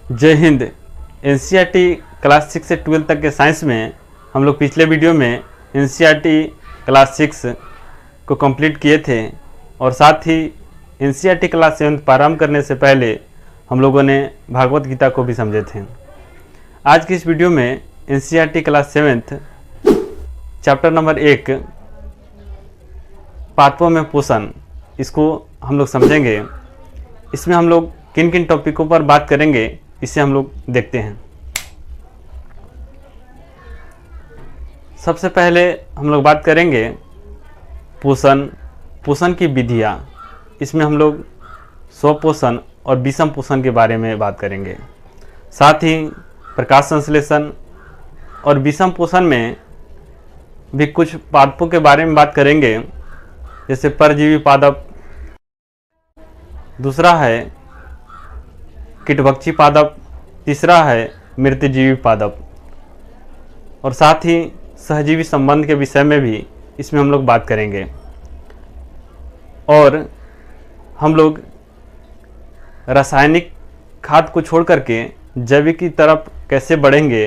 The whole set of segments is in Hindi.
जय हिंद। एनसीईआरटी क्लास 6 से 12 तक के साइंस में हम लोग पिछले वीडियो में एनसीईआरटी क्लास 6 को कंप्लीट किए थे और साथ ही एनसीईआरटी क्लास 7 प्रारंभ करने से पहले हम लोगों ने भागवत गीता को भी समझे थे। आज की इस वीडियो में एनसीईआरटी क्लास 7 चैप्टर नंबर 1 पाठों में पोषण, इसको हम लोग समझेंगे। इसमें हम लोग किन किन टॉपिकों पर बात करेंगे इसे हम लोग देखते हैं। सबसे पहले हम लोग बात करेंगे पोषण की विधियाँ। इसमें हम लोग स्वपोषण और विषम पोषण के बारे में बात करेंगे। साथ ही प्रकाश संश्लेषण और विषम पोषण में भी कुछ पादपों के बारे में बात करेंगे, जैसे परजीवी पादप, दूसरा है कीटभक्षी पादप, तीसरा है मृतजीवी पादप, और साथ ही सहजीवी संबंध के विषय में भी इसमें हम लोग बात करेंगे। और हम लोग रासायनिक खाद को छोड़ करके जैविक की तरफ कैसे बढ़ेंगे,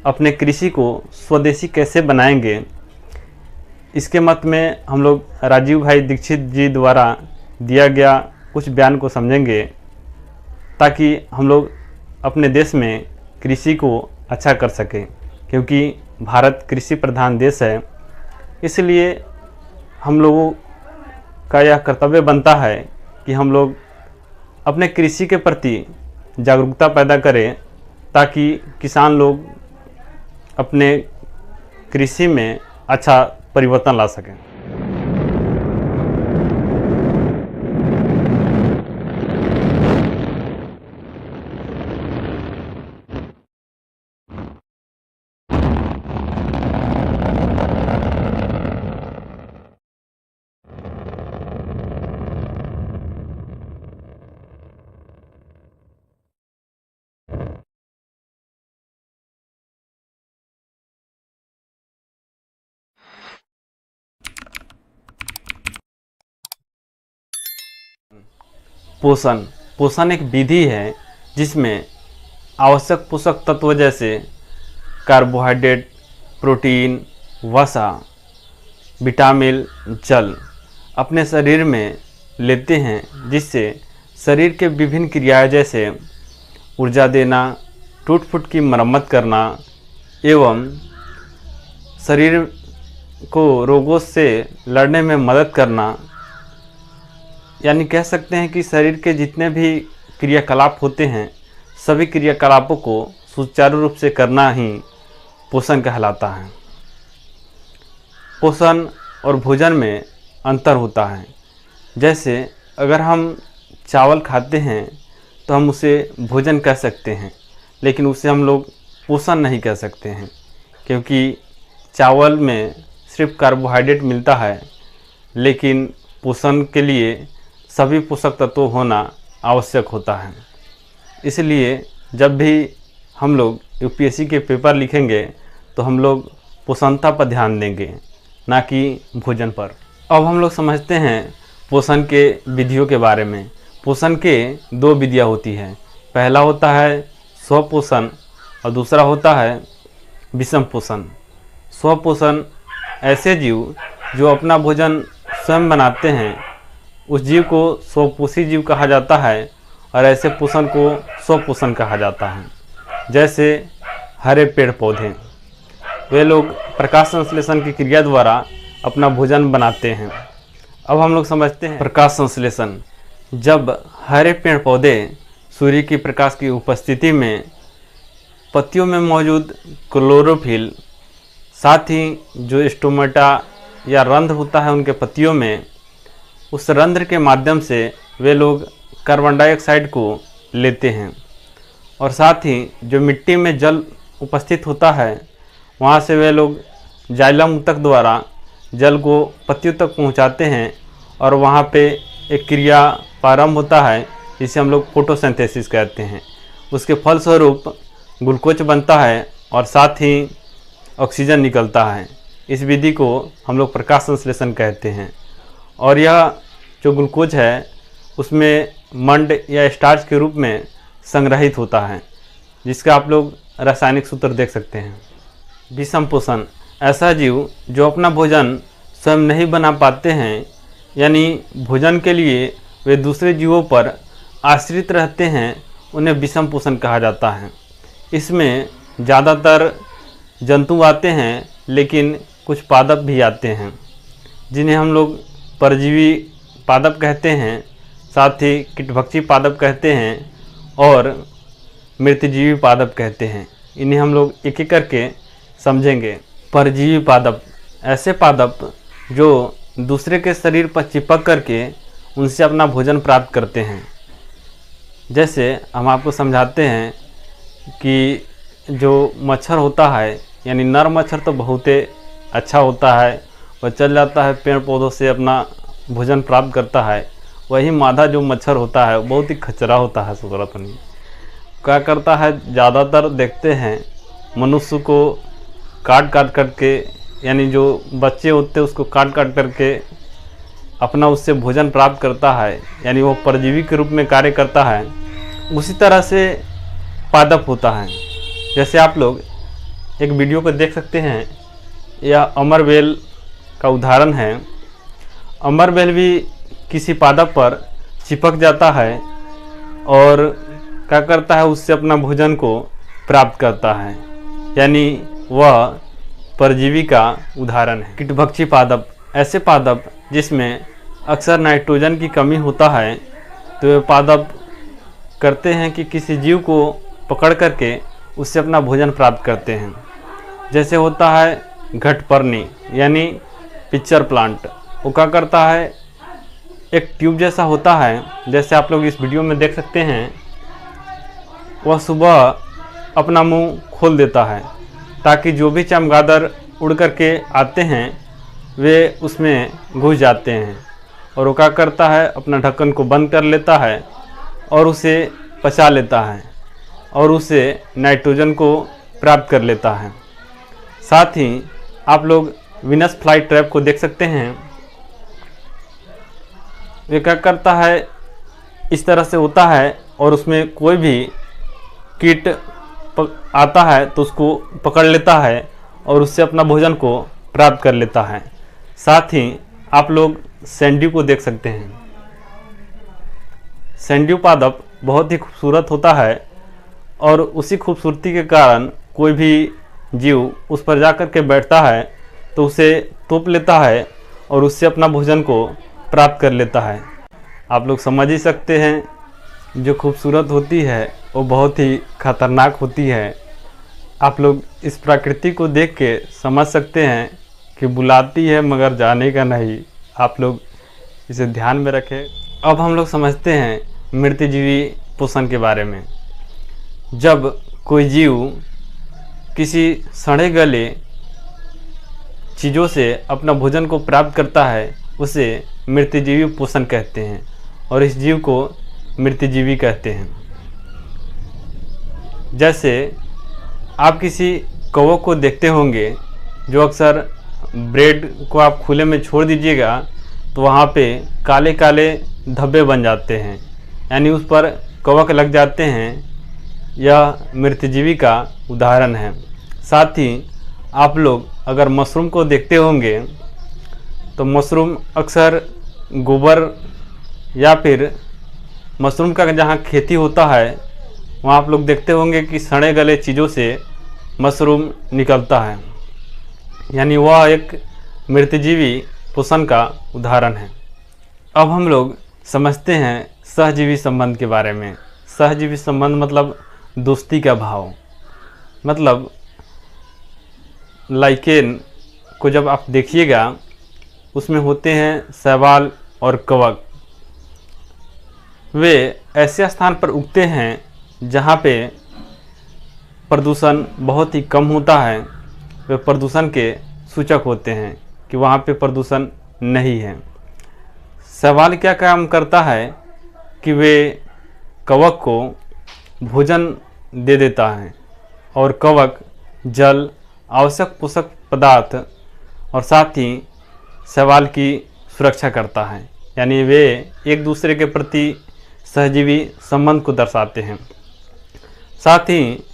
अपने कृषि को स्वदेशी कैसे बनाएंगे, इसके मत में हम लोग राजीव भाई दीक्षित जी द्वारा दिया गया कुछ बयान को समझेंगे, ताकि हम लोग अपने देश में कृषि को अच्छा कर सकें। क्योंकि भारत कृषि प्रधान देश है, इसलिए हम लोगों का यह कर्तव्य बनता है कि हम लोग अपने कृषि के प्रति जागरूकता पैदा करें, ताकि किसान लोग अपने कृषि में अच्छा परिवर्तन ला सकें। पोषण एक विधि है जिसमें आवश्यक पोषक तत्व जैसे कार्बोहाइड्रेट, प्रोटीन, वसा, विटामिन, जल अपने शरीर में लेते हैं, जिससे शरीर के विभिन्न क्रियाएं जैसे ऊर्जा देना, टूट फूट की मरम्मत करना एवं शरीर को रोगों से लड़ने में मदद करना, यानी कह सकते हैं कि शरीर के जितने भी क्रियाकलाप होते हैं सभी क्रियाकलापों को सुचारू रूप से करना ही पोषण कहलाता है। पोषण और भोजन में अंतर होता है। जैसे अगर हम चावल खाते हैं तो हम उसे भोजन कह सकते हैं, लेकिन उसे हम लोग पोषण नहीं कह सकते हैं, क्योंकि चावल में सिर्फ कार्बोहाइड्रेट मिलता है, लेकिन पोषण के लिए सभी पोषक तत्व होना आवश्यक होता है। इसलिए जब भी हम लोग यूपीएससी के पेपर लिखेंगे तो हम लोग पोषणता पर ध्यान देंगे, ना कि भोजन पर। अब हम लोग समझते हैं पोषण के विधियों के बारे में। पोषण के दो विधियाँ होती हैं। पहला होता है स्वपोषण और दूसरा होता है विषम पोषण। स्वपोषण ऐसे जीव जो अपना भोजन स्वयं बनाते हैं, उस जीव को स्वपोषी जीव कहा जाता है, और ऐसे पोषण को स्वपोषण कहा जाता है। जैसे हरे पेड़ पौधे, वे लोग प्रकाश संश्लेषण की क्रिया द्वारा अपना भोजन बनाते हैं। अब हम लोग समझते हैं प्रकाश संश्लेषण। जब हरे पेड़ पौधे सूर्य की प्रकाश की उपस्थिति में पत्तियों में मौजूद क्लोरोफिल, साथ ही जो स्टोमेटा या रंध्र होता है उनके पत्तियों में, उस रंध्र के माध्यम से वे लोग कार्बन डाइऑक्साइड को लेते हैं, और साथ ही जो मिट्टी में जल उपस्थित होता है वहाँ से वे लोग जाइलम ऊतक द्वारा जल को पत्तियों तक पहुँचाते हैं, और वहाँ पे एक क्रिया प्रारंभ होता है जिसे हम लोग फोटोसिंथेसिस कहते हैं। उसके फलस्वरूप ग्लूकोज बनता है और साथ ही ऑक्सीजन निकलता है। इस विधि को हम लोग प्रकाश संश्लेषण कहते हैं। और यह जो ग्लूकोज है उसमें मंड या स्टार्च के रूप में संग्रहित होता है, जिसका आप लोग रासायनिक सूत्र देख सकते हैं। विषम पोषण, ऐसा जीव जो अपना भोजन स्वयं नहीं बना पाते हैं, यानी भोजन के लिए वे दूसरे जीवों पर आश्रित रहते हैं, उन्हें विषम पोषण कहा जाता है। इसमें ज़्यादातर जंतु आते हैं, लेकिन कुछ पादप भी आते हैं, जिन्हें हम लोग परजीवी पादप कहते हैं, साथ ही कीटभक्षी पादप कहते हैं और मृतजीवी पादप कहते हैं। इन्हें हम लोग एक एक करके समझेंगे। परजीवी पादप, ऐसे पादप जो दूसरे के शरीर पर चिपक करके उनसे अपना भोजन प्राप्त करते हैं। जैसे हम आपको समझाते हैं कि जो मच्छर होता है, यानी नर मच्छर तो बहुत ही अच्छा होता है, वह चल जाता है पेड़ पौधों से अपना भोजन प्राप्त करता है। वही मादा जो मच्छर होता है बहुत ही खचरा होता है, सूरत नहीं क्या करता है, ज़्यादातर देखते हैं मनुष्य को काट काट करके, यानी जो बच्चे होते हैं उसको काट काट करके अपना उससे भोजन प्राप्त करता है, यानी वो परजीवी के रूप में कार्य करता है। उसी तरह से पादप होता है। जैसे आप लोग एक वीडियो को देख सकते हैं, यह अमरबेल का उदाहरण है। अमरबेल भी किसी पादप पर चिपक जाता है और क्या करता है, उससे अपना भोजन को प्राप्त करता है, यानी वह परजीवी का उदाहरण है। कीटभक्षी पादप, ऐसे पादप जिसमें अक्सर नाइट्रोजन की कमी होता है, तो वे पादप करते हैं कि किसी जीव को पकड़ करके उससे अपना भोजन प्राप्त करते हैं। जैसे होता है घटपर्णी, यानी पिक्चर प्लांट। वो क्या करता है, एक ट्यूब जैसा होता है, जैसे आप लोग इस वीडियो में देख सकते हैं। वह सुबह अपना मुंह खोल देता है ताकि जो भी चमगादड़ उड़ करके आते हैं वे उसमें घुस जाते हैं, और वो क्या करता है, अपना ढक्कन को बंद कर लेता है और उसे पचा लेता है और उसे नाइट्रोजन को प्राप्त कर लेता है। साथ ही आप लोग वीनस फ्लाई ट्रैप को देख सकते हैं। वे क्या करता है, इस तरह से होता है और उसमें कोई भी कीट आता है तो उसको पकड़ लेता है और उससे अपना भोजन को प्राप्त कर लेता है। साथ ही आप लोग सैंड्यू को देख सकते हैं। सैंड्यू पादप बहुत ही खूबसूरत होता है और उसी खूबसूरती के कारण कोई भी जीव उस पर जा कर के बैठता है तो उसे तोप लेता है और उससे अपना भोजन को प्राप्त कर लेता है। आप लोग समझ ही सकते हैं, जो खूबसूरत होती है वो बहुत ही खतरनाक होती है। आप लोग इस प्रकृति को देख के समझ सकते हैं कि बुलाती है मगर जाने का नहीं। आप लोग इसे ध्यान में रखें। अब हम लोग समझते हैं मृतजीवी पोषण के बारे में। जब कोई जीव किसी सड़े गले चीज़ों से अपना भोजन को प्राप्त करता है, उसे मृतजीवी पोषण कहते हैं और इस जीव को मृतजीवी कहते हैं। जैसे आप किसी कौवे को देखते होंगे, जो अक्सर ब्रेड को आप खुले में छोड़ दीजिएगा तो वहाँ पे काले काले धब्बे बन जाते हैं, यानी उस पर कवक लग जाते हैं। यह मृतजीवी का उदाहरण है। साथ ही आप लोग अगर मशरूम को देखते होंगे तो मशरूम अक्सर गोबर या फिर मशरूम का जहाँ खेती होता है वहाँ आप लोग देखते होंगे कि सड़े गले चीज़ों से मशरूम निकलता है, यानी वह एक मृतजीवी पोषण का उदाहरण है। अब हम लोग समझते हैं सहजीवी संबंध के बारे में। सहजीवी संबंध मतलब दोस्ती का भाव। मतलब लाइकेन को जब आप देखिएगा उसमें होते हैं शैवाल और कवक। वे ऐसे स्थान पर उगते हैं जहाँ पे प्रदूषण बहुत ही कम होता है। वे प्रदूषण के सूचक होते हैं कि वहाँ पे प्रदूषण नहीं है। शैवाल क्या काम करता है कि वे कवक को भोजन दे देता है और कवक जल, आवश्यक पोषक पदार्थ और साथ ही शैवाल की सुरक्षा करता है, यानी वे एक दूसरे के प्रति सहजीवी संबंध को दर्शाते हैं। साथ ही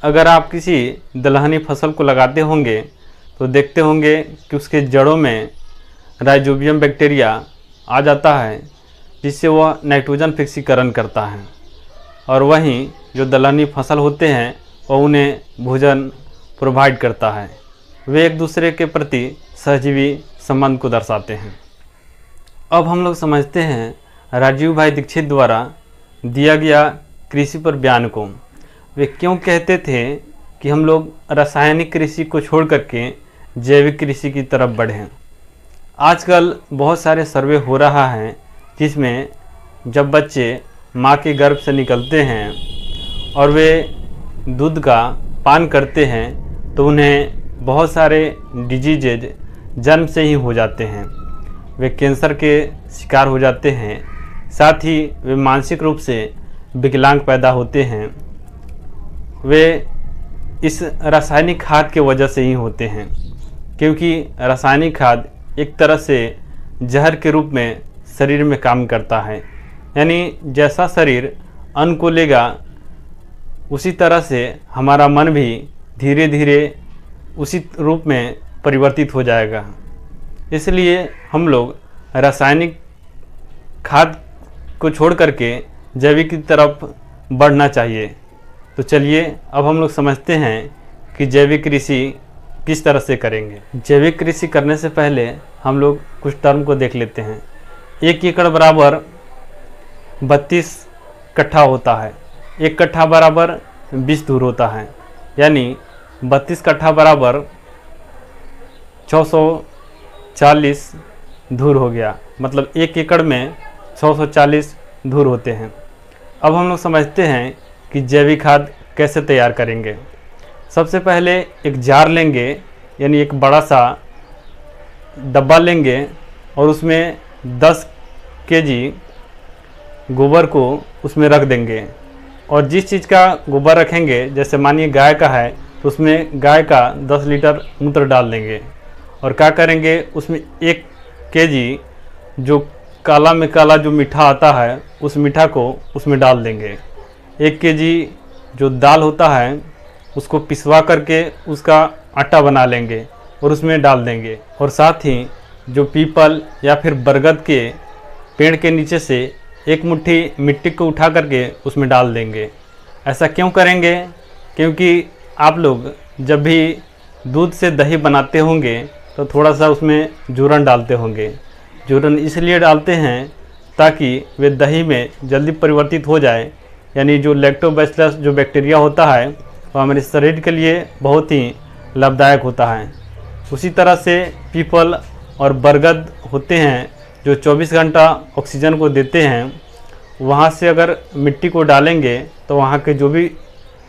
अगर आप किसी दलहनी फसल को लगाते होंगे तो देखते होंगे कि उसके जड़ों में राइजोबियम बैक्टीरिया आ जाता है, जिससे वह नाइट्रोजन फिक्सीकरण करता है और वहीं जो दलहनी फसल होते हैं वह उन्हें भोजन प्रोवाइड करता है। वे एक दूसरे के प्रति सहजीवी संबंध को दर्शाते हैं। अब हम लोग समझते हैं राजीव भाई दीक्षित द्वारा दिया गया कृषि पर बयान को। वे क्यों कहते थे कि हम लोग रासायनिक कृषि को छोड़ करके जैविक कृषि की तरफ बढ़ें। आजकल बहुत सारे सर्वे हो रहा है जिसमें जब बच्चे माँ के गर्भ से निकलते हैं और वे दूध का पान करते हैं तो उन्हें बहुत सारे डिजीजेज जन्म से ही हो जाते हैं। वे कैंसर के शिकार हो जाते हैं, साथ ही वे मानसिक रूप से विकलांग पैदा होते हैं। वे इस रासायनिक खाद के वजह से ही होते हैं, क्योंकि रासायनिक खाद एक तरह से जहर के रूप में शरीर में काम करता है। यानी जैसा शरीर अन्न को लेगा उसी तरह से हमारा मन भी धीरे धीरे उसी रूप में परिवर्तित हो जाएगा। इसलिए हम लोग रासायनिक खाद को छोड़ करके जैविक की तरफ बढ़ना चाहिए। तो चलिए अब हम लोग समझते हैं कि जैविक कृषि किस तरह से करेंगे। जैविक कृषि करने से पहले हम लोग कुछ टर्म को देख लेते हैं। 1 एकड़ बराबर 32 कट्ठा होता है। 1 कट्ठा बराबर 20 धूर होता है, यानी 32 कट्ठा बराबर 640 धूर हो गया। मतलब 1 एकड़ में 640 धूर होते हैं। अब हम लोग समझते हैं कि जैविक खाद कैसे तैयार करेंगे। सबसे पहले एक जार लेंगे, यानी एक बड़ा सा डब्बा लेंगे और उसमें 10 केजी गोबर को उसमें रख देंगे। और जिस चीज़ का गोबर रखेंगे, जैसे मानिए गाय का है तो उसमें गाय का 10 लीटर मूत्र डाल देंगे। और क्या करेंगे, उसमें 1 केजी जो काला में काला जो मीठा आता है उस मीठा को उसमें डाल देंगे। 1 केजी जो दाल होता है उसको पिसवा करके उसका आटा बना लेंगे और उसमें डाल देंगे। और साथ ही जो पीपल या फिर बरगद के पेड़ के नीचे से 1 मुट्ठी मिट्टी को उठा करके उसमें डाल देंगे। ऐसा क्यों करेंगे? क्योंकि आप लोग जब भी दूध से दही बनाते होंगे तो थोड़ा सा उसमें जूरन डालते होंगे। जूरन इसलिए डालते हैं ताकि वे दही में जल्दी परिवर्तित हो जाए, यानी जो लैक्टोबैसिलस जो बैक्टीरिया होता है वो हमारे शरीर के लिए बहुत ही लाभदायक होता है। उसी तरह से पीपल और बरगद होते हैं जो 24 घंटा ऑक्सीजन को देते हैं। वहाँ से अगर मिट्टी को डालेंगे तो वहाँ के जो भी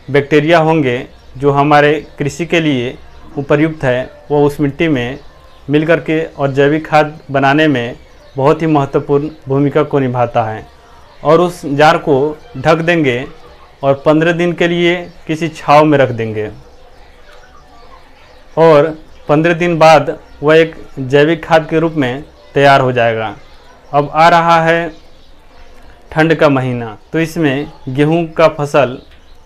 बैक्टीरिया होंगे जो हमारे कृषि के लिए उपयुक्त है वो उस मिट्टी में मिल करके और जैविक खाद बनाने में बहुत ही महत्वपूर्ण भूमिका को निभाता है। और उस जार को ढक देंगे और 15 दिन के लिए किसी छांव में रख देंगे और 15 दिन बाद वह एक जैविक खाद के रूप में तैयार हो जाएगा। अब आ रहा है ठंड का महीना, तो इसमें गेहूं का फसल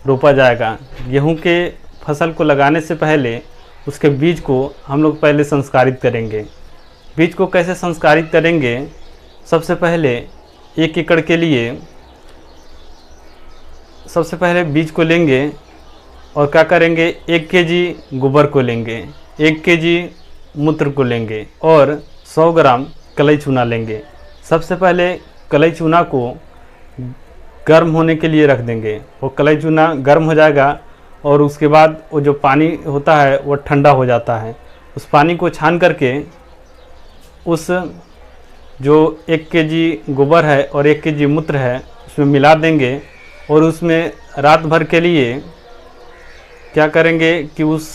रोपा जाएगा। गेहूं के फसल को लगाने से पहले उसके बीज को हम लोग पहले संस्कारित करेंगे। बीज को कैसे संस्कारित करेंगे? सबसे पहले 1 एकड़ के लिए सबसे पहले बीज को लेंगे और क्या करेंगे, 1 केजी गोबर को लेंगे, 1 केजी मूत्र को लेंगे और 100 ग्राम कलई चूना लेंगे। सबसे पहले कलई चूना को गर्म होने के लिए रख देंगे। वो कलई चूना गर्म हो जाएगा और उसके बाद वो जो पानी होता है वो ठंडा हो जाता है। उस पानी को छान करके उस जो 1 केजी गोबर है और 1 केजी मूत्र है उसमें मिला देंगे और उसमें रात भर के लिए क्या करेंगे कि उस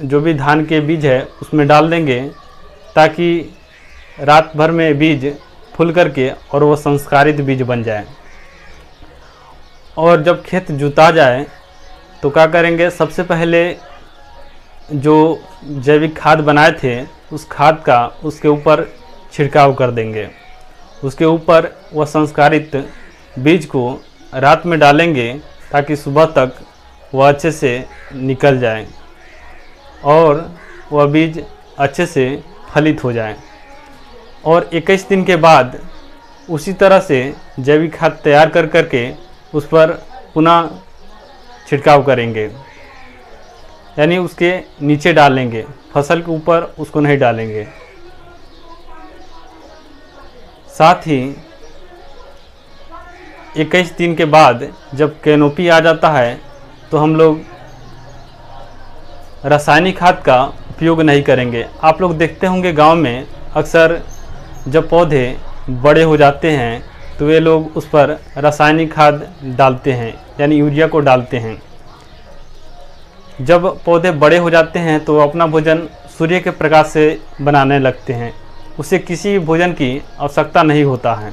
जो भी धान के बीज है उसमें डाल देंगे ताकि रात भर में बीज फूल करके और वो संस्कारित बीज बन जाए। और जब खेत जुता जाए तो क्या करेंगे, सबसे पहले जो जैविक खाद बनाए थे उस खाद का उसके ऊपर छिड़काव कर देंगे। उसके ऊपर वह संस्कारित बीज को रात में डालेंगे ताकि सुबह तक वह अच्छे से निकल जाए और वह बीज अच्छे से फलित हो जाए। और 21 दिन के बाद उसी तरह से जैविक खाद तैयार कर करके उस पर पुनः छिड़काव करेंगे, यानी उसके नीचे डालेंगे, फसल के ऊपर उसको नहीं डालेंगे। साथ ही 21 दिन के बाद जब कैनोपी आ जाता है तो हम लोग रासायनिक खाद का उपयोग नहीं करेंगे। आप लोग देखते होंगे गांव में अक्सर जब पौधे बड़े हो जाते हैं तो वे लोग उस पर रासायनिक खाद डालते हैं, यानी यूरिया को डालते हैं। जब पौधे बड़े हो जाते हैं तो अपना भोजन सूर्य के प्रकाश से बनाने लगते हैं, उसे किसी भोजन की आवश्यकता नहीं होता है।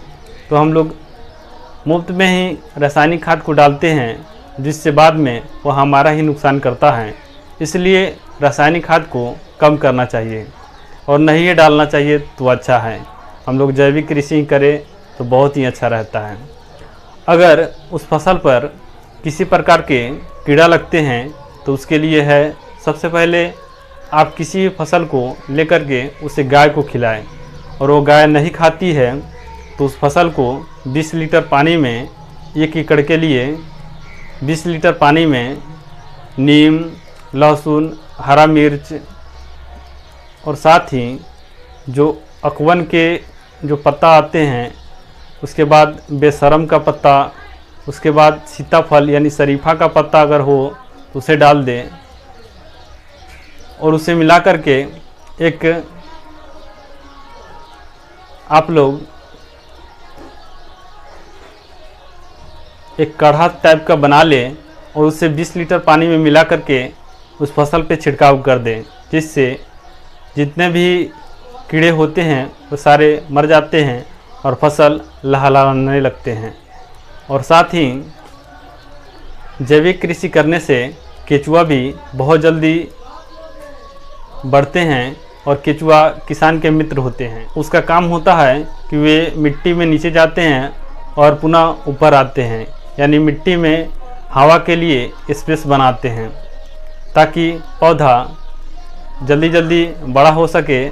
तो हम लोग मुफ्त में ही रासायनिक खाद को डालते हैं, जिससे बाद में वह हमारा ही नुकसान करता है। इसलिए रासायनिक खाद को कम करना चाहिए और नहीं ये डालना चाहिए तो अच्छा है। हम लोग जैविक कृषि करें तो बहुत ही अच्छा रहता है। अगर उस फसल पर किसी प्रकार के कीड़ा लगते हैं तो उसके लिए है, सबसे पहले आप किसी भी फसल को लेकर के उसे गाय को खिलाएं और वो गाय नहीं खाती है तो उस फसल को 20 लीटर पानी में 1 एकड़ के लिए 20 लीटर पानी में नीम, लहसुन, हरा मिर्च और साथ ही जो अकवन के जो पत्ता आते हैं, उसके बाद बेशरम का पत्ता, उसके बाद सीताफल यानी शरीफा का पत्ता अगर हो तो उसे डाल दें और उसे मिला करके एक आप लोग एक काढ़ा टाइप का बना लें और उसे 20 लीटर पानी में मिला करके उस फसल पे छिड़काव कर दें, जिससे जितने भी कीड़े होते हैं वो सारे मर जाते हैं और फसल लहलहाने लगते हैं। और साथ ही जैविक कृषि करने से केचुआ भी बहुत जल्दी बढ़ते हैं और केचुआ किसान के मित्र होते हैं। उसका काम होता है कि वे मिट्टी में नीचे जाते हैं और पुनः ऊपर आते हैं, यानी मिट्टी में हवा के लिए स्पेस बनाते हैं ताकि पौधा जल्दी जल्दी बड़ा हो सके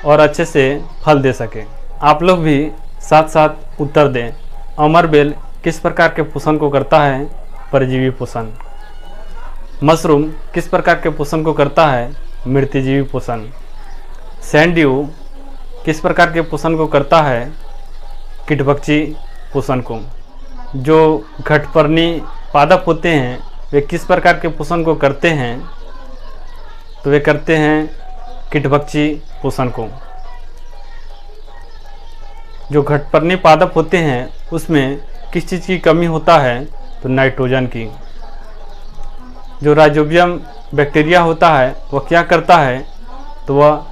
और अच्छे से फल दे सके। आप लोग भी साथ साथ उत्तर दें, अमरबेल किस प्रकार के पोषण को करता है? परजीवी पोषण। मशरूम किस प्रकार के पोषण को करता है? मृतजीवी पोषण। सैंड्यू किस प्रकार के पोषण को करता है? कीटभक्षी पोषण को। जो घटपर्णी पादप होते हैं वे किस प्रकार के पोषण को करते हैं? तो वे करते हैं कीटभक्षी पोषण को। जो घटपर्णी पादप होते हैं उसमें किस चीज़ की कमी होता है? तो नाइट्रोजन की। जो राइजोबियम बैक्टीरिया होता है वह क्या करता है? तो वह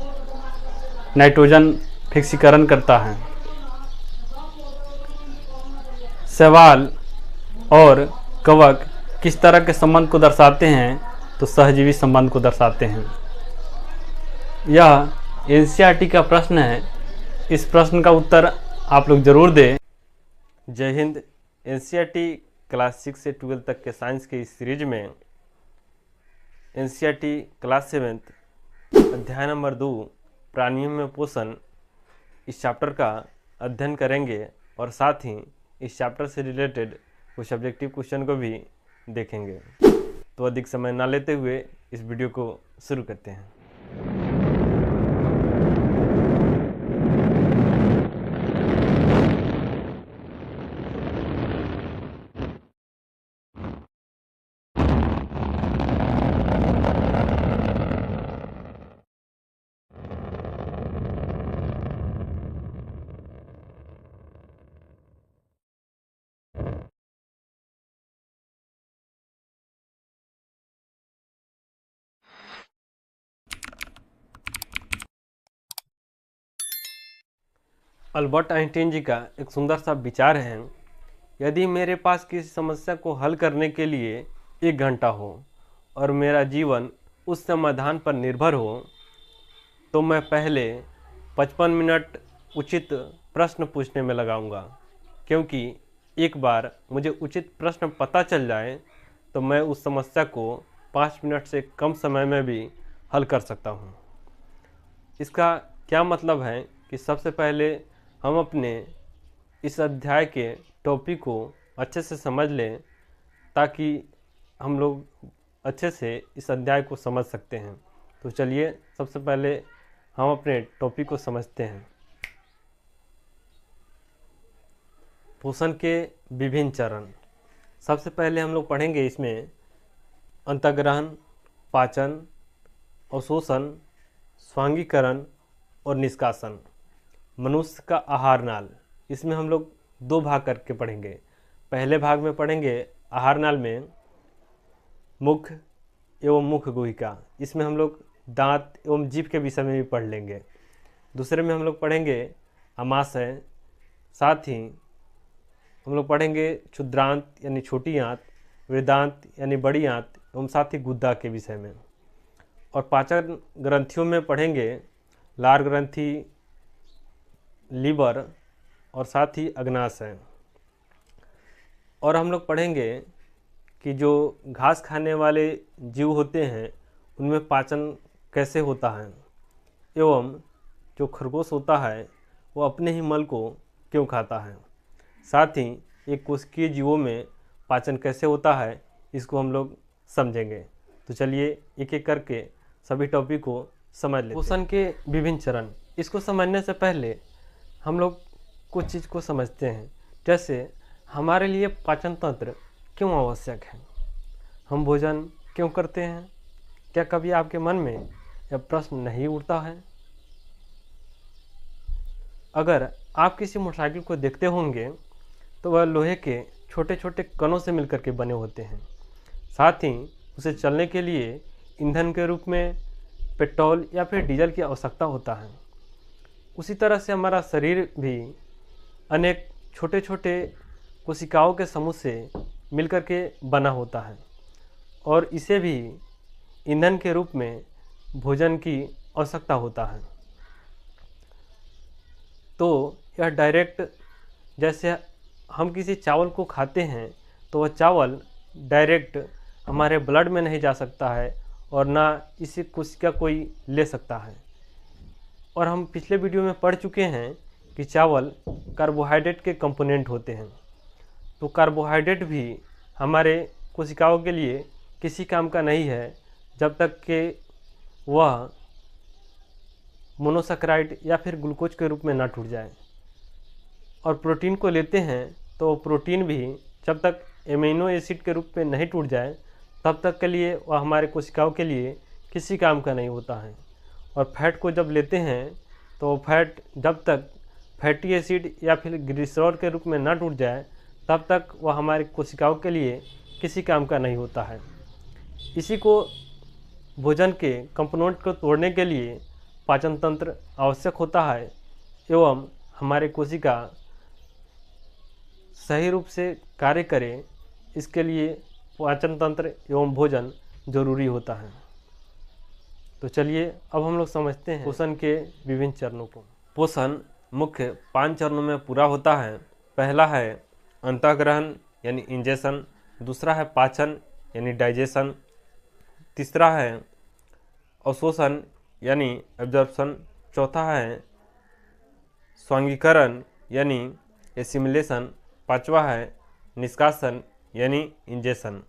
नाइट्रोजन फिक्सीकरण करता है। शैवाल और कवक किस तरह के संबंध को दर्शाते हैं? तो सहजीवी संबंध को दर्शाते हैं। यह एनसीईआरटी का प्रश्न है। इस प्रश्न का उत्तर आप लोग जरूर दें। जय हिंद। एनसीईआरटी क्लास 6 से 12 तक के साइंस के इस सीरीज में एनसीईआरटी क्लास 7 अध्याय नंबर 2 प्राणियों में पोषण, इस चैप्टर का अध्ययन करेंगे और साथ ही इस चैप्टर से रिलेटेड कुछ ऑब्जेक्टिव क्वेश्चन को भी देखेंगे। तो अधिक समय ना लेते हुए इस वीडियो को शुरू करते हैं। अल्बर्ट आइंस्टाइन जी का एक सुंदर सा विचार है, यदि मेरे पास किसी समस्या को हल करने के लिए 1 घंटा हो और मेरा जीवन उस समाधान पर निर्भर हो तो मैं पहले 55 मिनट उचित प्रश्न पूछने में लगाऊंगा, क्योंकि एक बार मुझे उचित प्रश्न पता चल जाए तो मैं उस समस्या को 5 मिनट से कम समय में भी हल कर सकता हूँ। इसका क्या मतलब है कि सबसे पहले हम अपने इस अध्याय के टॉपिक को अच्छे से समझ लें, ताकि हम लोग अच्छे से इस अध्याय को समझ सकते हैं। तो चलिए सबसे पहले हम अपने टॉपिक को समझते हैं। पोषण के विभिन्न चरण। सबसे पहले हम लोग पढ़ेंगे इसमें अंतःग्रहण, पाचन, अवशोषण, स्वांगीकरण और निष्कासन। मनुष्य का आहार नाल, इसमें हम लोग 2 भाग करके पढ़ेंगे। पहले भाग में पढ़ेंगे आहार नाल में मुख एवं मुख गुहिका, इसमें हम लोग दांत एवं जीभ के विषय में भी पढ़ लेंगे। दूसरे में हम लोग पढ़ेंगे आमाशय, साथ ही हम लोग पढ़ेंगे क्षुद्रांत यानी छोटी आंत, वृद्धांत यानी बड़ी आंत एवं साथ ही गुद्दा के विषय में। और पाचन ग्रंथियों में पढ़ेंगे लार ग्रंथि, लीवर और साथ ही अग्नाशय। और हम लोग पढ़ेंगे कि जो घास खाने वाले जीव होते हैं उनमें पाचन कैसे होता है, एवं जो खरगोश होता है वो अपने ही मल को क्यों खाता है। साथ ही एक कोशिकीय जीवों में पाचन कैसे होता है, इसको हम लोग समझेंगे। तो चलिए एक एक करके सभी टॉपिक को समझ लेते हैं। पोषण के विभिन्न चरण, इसको समझने से पहले हम लोग कुछ चीज़ को समझते हैं। जैसे हमारे लिए पाचन तंत्र क्यों आवश्यक है, हम भोजन क्यों करते हैं। क्या कभी आपके मन में यह प्रश्न नहीं उठता है? अगर आप किसी मोटरसाइकिल को देखते होंगे तो वह लोहे के छोटे छोटे कणों से मिलकर के बने होते हैं। साथ ही उसे चलने के लिए ईंधन के रूप में पेट्रोल या फिर डीजल की आवश्यकता होता है। उसी तरह से हमारा शरीर भी अनेक छोटे छोटे कोशिकाओं के समूह से मिलकर के बना होता है, और इसे भी ईंधन के रूप में भोजन की आवश्यकता होता है। तो यह डायरेक्ट, जैसे हम किसी चावल को खाते हैं तो वह चावल डायरेक्ट हमारे ब्लड में नहीं जा सकता है और ना इसी कोशिका कोई ले सकता है। और हम पिछले वीडियो में पढ़ चुके हैं कि चावल कार्बोहाइड्रेट के कंपोनेंट होते हैं। तो कार्बोहाइड्रेट भी हमारे कोशिकाओं के लिए किसी काम का नहीं है जब तक कि वह मोनोसैकेराइड या फिर ग्लूकोज के रूप में ना टूट जाए। और प्रोटीन को लेते हैं तो प्रोटीन भी जब तक एमिनो एसिड के रूप में नहीं टूट जाए तब तक के लिए वह हमारे कोशिकाओं के लिए किसी काम का नहीं होता है। और फैट को जब लेते हैं तो फैट जब तक फैटी एसिड या फिर ग्लिसरॉल के रूप में ना टूट जाए तब तक वह हमारी कोशिकाओं के लिए किसी काम का नहीं होता है। इसी को भोजन के कंपोनेंट को तोड़ने के लिए पाचन तंत्र आवश्यक होता है, एवं हमारे कोशिका सही रूप से कार्य करे, इसके लिए पाचन तंत्र एवं भोजन जरूरी होता है। तो चलिए अब हम लोग समझते हैं पोषण के विभिन्न चरणों को। पोषण मुख्य 5 चरणों में पूरा होता है। पहला है अंतःग्रहण यानी इंजेशन, दूसरा है पाचन यानी डाइजेशन, तीसरा है अवशोषण यानी एब्जॉर्प्शन, चौथा है स्वांगीकरण यानी एसिमिलेशन, पांचवा है निष्कासन यानी इंजेशन।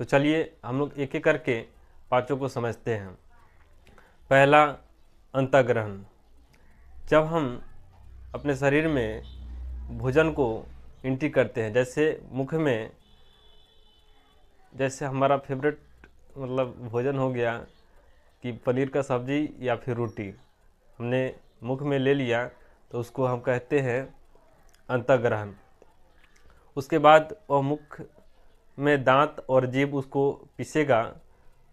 तो चलिए हम लोग एक एक करके पांचों को समझते हैं। पहला अंतःग्रहण, जब हम अपने शरीर में भोजन को एंट्री करते हैं, जैसे मुख में, जैसे हमारा फेवरेट मतलब भोजन हो गया कि पनीर का सब्जी या फिर रोटी हमने मुख में ले लिया तो उसको हम कहते हैं अंतःग्रहण। उसके बाद वह मुख में दांत और जीभ उसको पीसेगा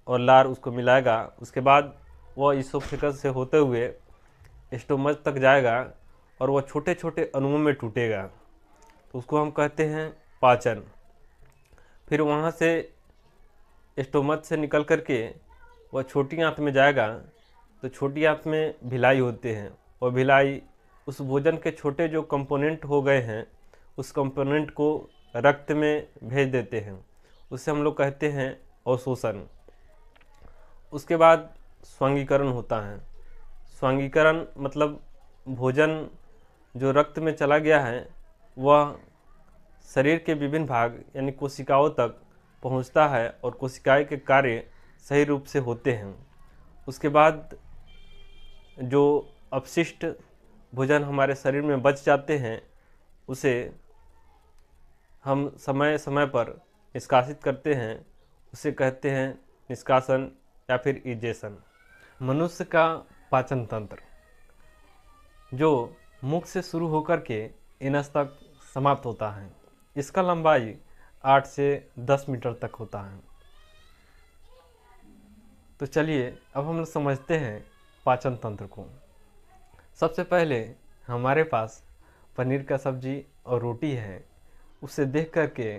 और लार उसको मिलाएगा। उसके बाद वह इसोफेगस से होते हुए स्टोमच तक जाएगा और वह छोटे छोटे अणुओं में टूटेगा, तो उसको हम कहते हैं पाचन। फिर वहाँ से स्टोमच से निकल करके वह छोटी आंत में जाएगा, तो छोटी आंत में भिलाई होते हैं और भिलाई उस भोजन के छोटे जो कंपोनेंट हो गए हैं उस कंपोनेंट को रक्त में भेज देते हैं उसे हम लोग कहते हैं अवशोषण। उसके बाद स्वांगीकरण होता है। स्वांगीकरण मतलब भोजन जो रक्त में चला गया है वह शरीर के विभिन्न भाग यानी कोशिकाओं तक पहुंचता है और कोशिकाएं के कार्य सही रूप से होते हैं। उसके बाद जो अपशिष्ट भोजन हमारे शरीर में बच जाते हैं उसे हम समय समय पर निष्कासित करते हैं, उसे कहते हैं निष्कासन या फिर इजेशन। मनुष्य का पाचन तंत्र जो मुख से शुरू होकर के एनस तक समाप्त होता है, इसका लंबाई 8 से 10 मीटर तक होता है। तो चलिए अब हम लोग समझते हैं पाचन तंत्र को। सबसे पहले हमारे पास पनीर का सब्जी और रोटी है, उसे देख करके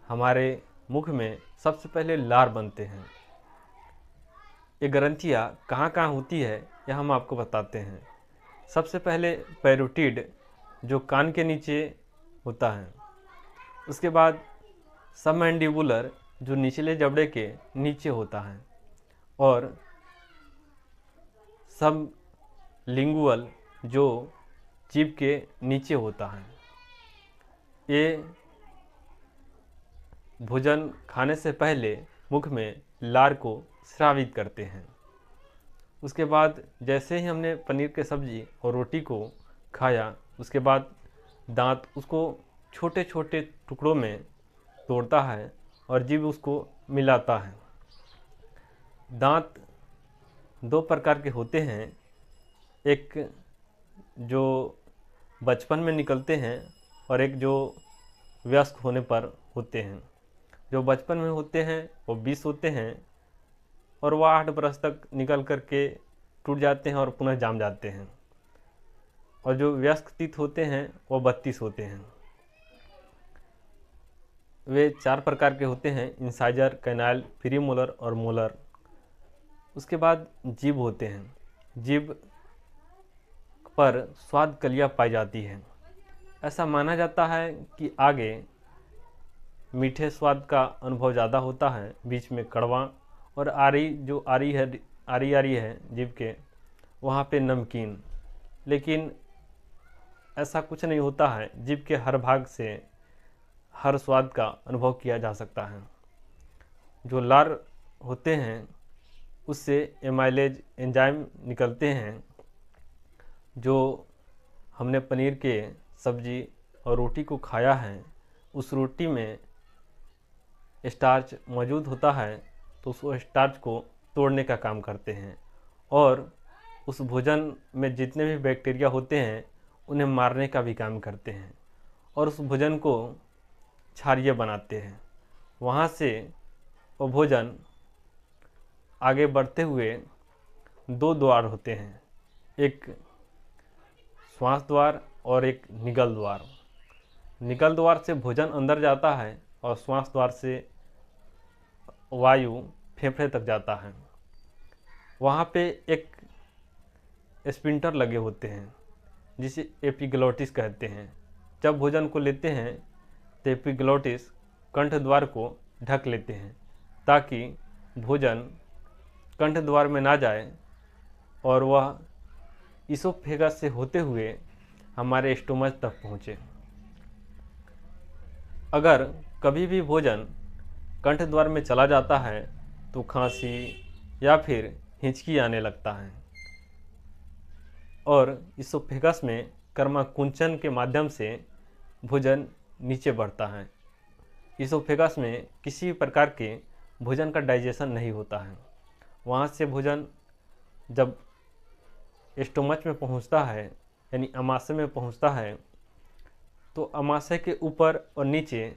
हमारे मुख में सबसे पहले लार बनते हैं। ये ग्रंथियाँ कहाँ कहाँ होती है यह हम आपको बताते हैं। सबसे पहले पैरोटिड जो कान के नीचे होता है, उसके बाद सबमैंडिबुलर जो निचले जबड़े के नीचे होता है, और सब लिंगुअल जो जीभ के नीचे होता है। ये भोजन खाने से पहले मुख में लार को स्रावित करते हैं। उसके बाद जैसे ही हमने पनीर के सब्जी और रोटी को खाया, उसके बाद दांत उसको छोटे छोटे टुकड़ों में तोड़ता है और जीभ उसको मिलाता है। दांत दो प्रकार के होते हैं, एक जो बचपन में निकलते हैं और एक जो वयस्क होने पर होते हैं। जो बचपन में होते हैं वो 20 होते हैं और वह 8 बरस तक निकल कर के टूट जाते हैं और पुनः जाम जाते हैं, और जो वयस्क तीत होते हैं वो 32 होते हैं। वे 4 प्रकार के होते हैं, इंसाइजर, कैनाल, प्रीमोलर और मोलर। उसके बाद जीभ होते हैं। जीभ पर स्वाद कलियाँ पाई जाती हैं। ऐसा माना जाता है कि आगे मीठे स्वाद का अनुभव ज़्यादा होता है, बीच में कड़वा, और आरी है जीभ के, वहाँ पे नमकीन। लेकिन ऐसा कुछ नहीं होता है, जीभ के हर भाग से हर स्वाद का अनुभव किया जा सकता है। जो लार होते हैं उससे एमाइलेज एंजाइम निकलते हैं। जो हमने पनीर के सब्जी और रोटी को खाया है, उस रोटी में स्टार्च मौजूद होता है, तो उस स्टार्च को तोड़ने का काम करते हैं और उस भोजन में जितने भी बैक्टीरिया होते हैं उन्हें मारने का भी काम करते हैं और उस भोजन को क्षारीय बनाते हैं। वहाँ से वो भोजन आगे बढ़ते हुए 2 द्वार होते हैं, एक श्वास द्वार और एक निगल द्वार। निगल द्वार से भोजन अंदर जाता है और श्वास द्वार से वायु फेफड़े तक जाता है। वहाँ पे एक स्पिंटर लगे होते हैं जिसे एपिग्लोटिस कहते हैं। जब भोजन को लेते हैं तो एपिग्लोटिस कंठ द्वार को ढक लेते हैं ताकि भोजन कंठ द्वार में ना जाए और वह इसोफेगस से होते हुए हमारे स्टोमच तक पहुँचे। अगर कभी भी भोजन कंठ द्वार में चला जाता है तो खांसी या फिर हिंचकी आने लगता है और इसोफेगस में कर्माकुंचन के माध्यम से भोजन नीचे बढ़ता है। इसोफेगस में किसी प्रकार के भोजन का डाइजेशन नहीं होता है। वहाँ से भोजन जब स्टोमच में पहुँचता है यानी अमाशय में पहुँचता है, तो अमाशय के ऊपर और नीचे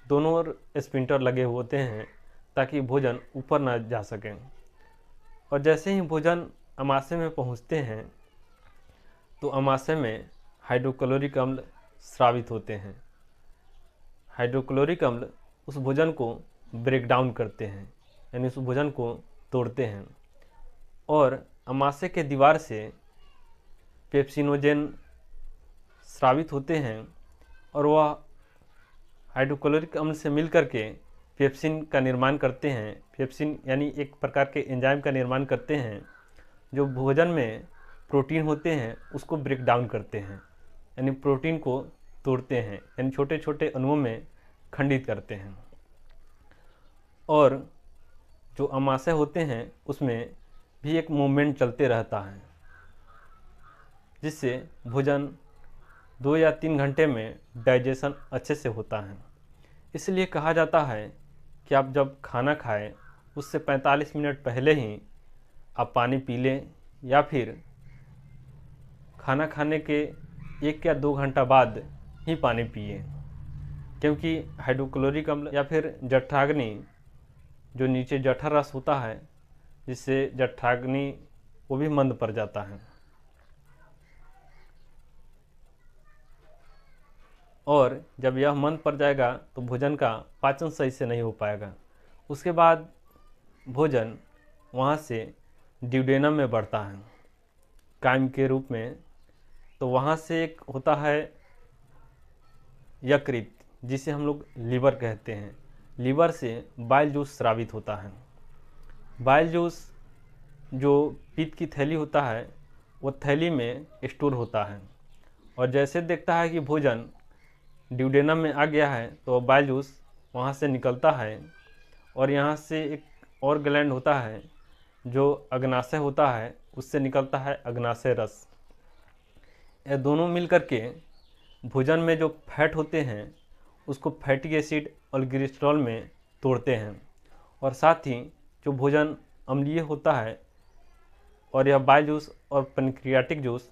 दोनों ओर स्पिंटर लगे होते हैं ताकि भोजन ऊपर ना जा सके। और जैसे ही भोजन अमाशय में पहुँचते हैं तो अमाशय में हाइड्रोक्लोरिक अम्ल स्रावित होते हैं। हाइड्रोक्लोरिक अम्ल उस भोजन को ब्रेक डाउन करते हैं यानी उस भोजन को तोड़ते हैं और अमाशय के दीवार से पेप्सिनोजेन स्रावित होते हैं और वह हाइड्रोक्लोरिक अम्ल से मिलकर के पेप्सिन का निर्माण करते हैं। पेप्सिन यानी एक प्रकार के एंजाइम का निर्माण करते हैं जो भोजन में प्रोटीन होते हैं उसको ब्रेक डाउन करते हैं, यानी प्रोटीन को तोड़ते हैं, यानी छोटे छोटे अणुओं में खंडित करते हैं। और जो अमाशय होते हैं उसमें भी एक मूवमेंट चलते रहता है, जिससे भोजन 2 या 3 घंटे में डाइजेशन अच्छे से होता है। इसलिए कहा जाता है कि आप जब खाना खाएं उससे 45 मिनट पहले ही आप पानी पी लें, या फिर खाना खाने के 1 या 2 घंटा बाद ही पानी पिए, क्योंकि हाइड्रोक्लोरिक अम्ल या फिर जठराग्नि, जो नीचे जठर रस होता है, जिससे जठराग्नि वो भी मंद पड़ जाता है। और जब यह मंद पड़ जाएगा तो भोजन का पाचन सही से नहीं हो पाएगा। उसके बाद भोजन वहाँ से ड्यूडेनम में बढ़ता है कायम के रूप में। तो वहाँ से एक होता है यकृत, जिसे हम लोग लीवर कहते हैं। लीवर से बाइल जूस स्रावित होता है। बाइल जूस जो पित्त की थैली होता है वो थैली में स्टोर होता है, और जैसे देखता है कि भोजन ड्यूडेनम में आ गया है तो बाइल जूस वहाँ से निकलता है, और यहाँ से एक और ग्लैंड होता है जो अग्नाशय होता है, उससे निकलता है अग्नाशय रस। ये दोनों मिलकर के भोजन में जो फैट होते हैं उसको फैटी एसिड और ग्लिसरॉल में तोड़ते हैं, और साथ ही जो भोजन अम्लीय होता है और यह बाइल जूस और पैनक्रियाटिक जूस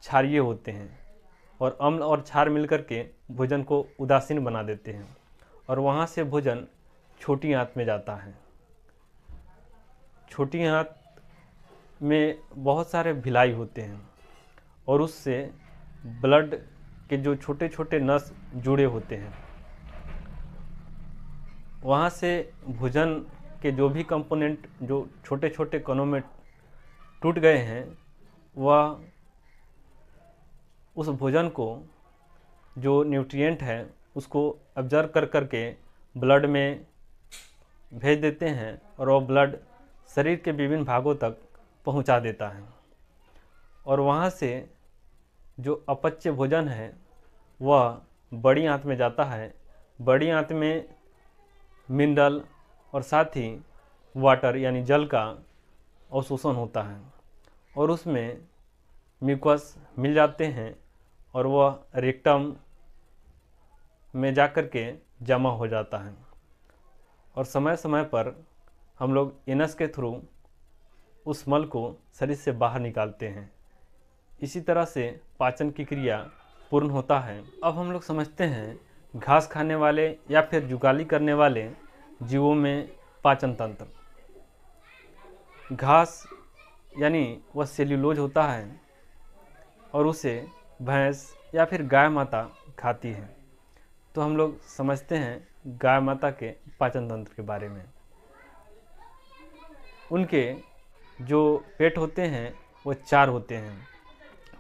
क्षारीय होते हैं, और अम्ल और क्षार मिलकर के भोजन को उदासीन बना देते हैं, और वहाँ से भोजन छोटी आंत में जाता है। छोटी आंत में बहुत सारे भिलाई होते हैं, और उससे ब्लड के जो छोटे छोटे नस जुड़े होते हैं। वहाँ से भोजन के जो भी कंपोनेंट जो छोटे छोटे कणों में टूट गए हैं, वह उस भोजन को जो न्यूट्रिएंट है उसको ऑब्जर्व कर करके ब्लड में भेज देते हैं, और वह ब्लड शरीर के विभिन्न भागों तक पहुंचा देता है। और वहाँ से जो अपच्य भोजन है वह बड़ी आंत में जाता है। बड़ी आंत में मिनरल और साथ ही वाटर यानी जल का अवशोषण होता है, और उसमें म्यूकस मिल जाते हैं, और वह रेक्टम में जाकर के जमा हो जाता है। और समय समय पर हम लोग एनस के थ्रू उस मल को शरीर से बाहर निकालते हैं। इसी तरह से पाचन की क्रिया पूर्ण होता है। अब हम लोग समझते हैं घास खाने वाले या फिर जुगाली करने वाले जीवों में पाचन तंत्र। घास यानी वह सेल्यूलोज होता है, और उसे भैंस या फिर गाय माता खाती है। तो हम लोग समझते हैं गाय माता के पाचन तंत्र के बारे में। उनके जो पेट होते हैं वो 4 होते हैं।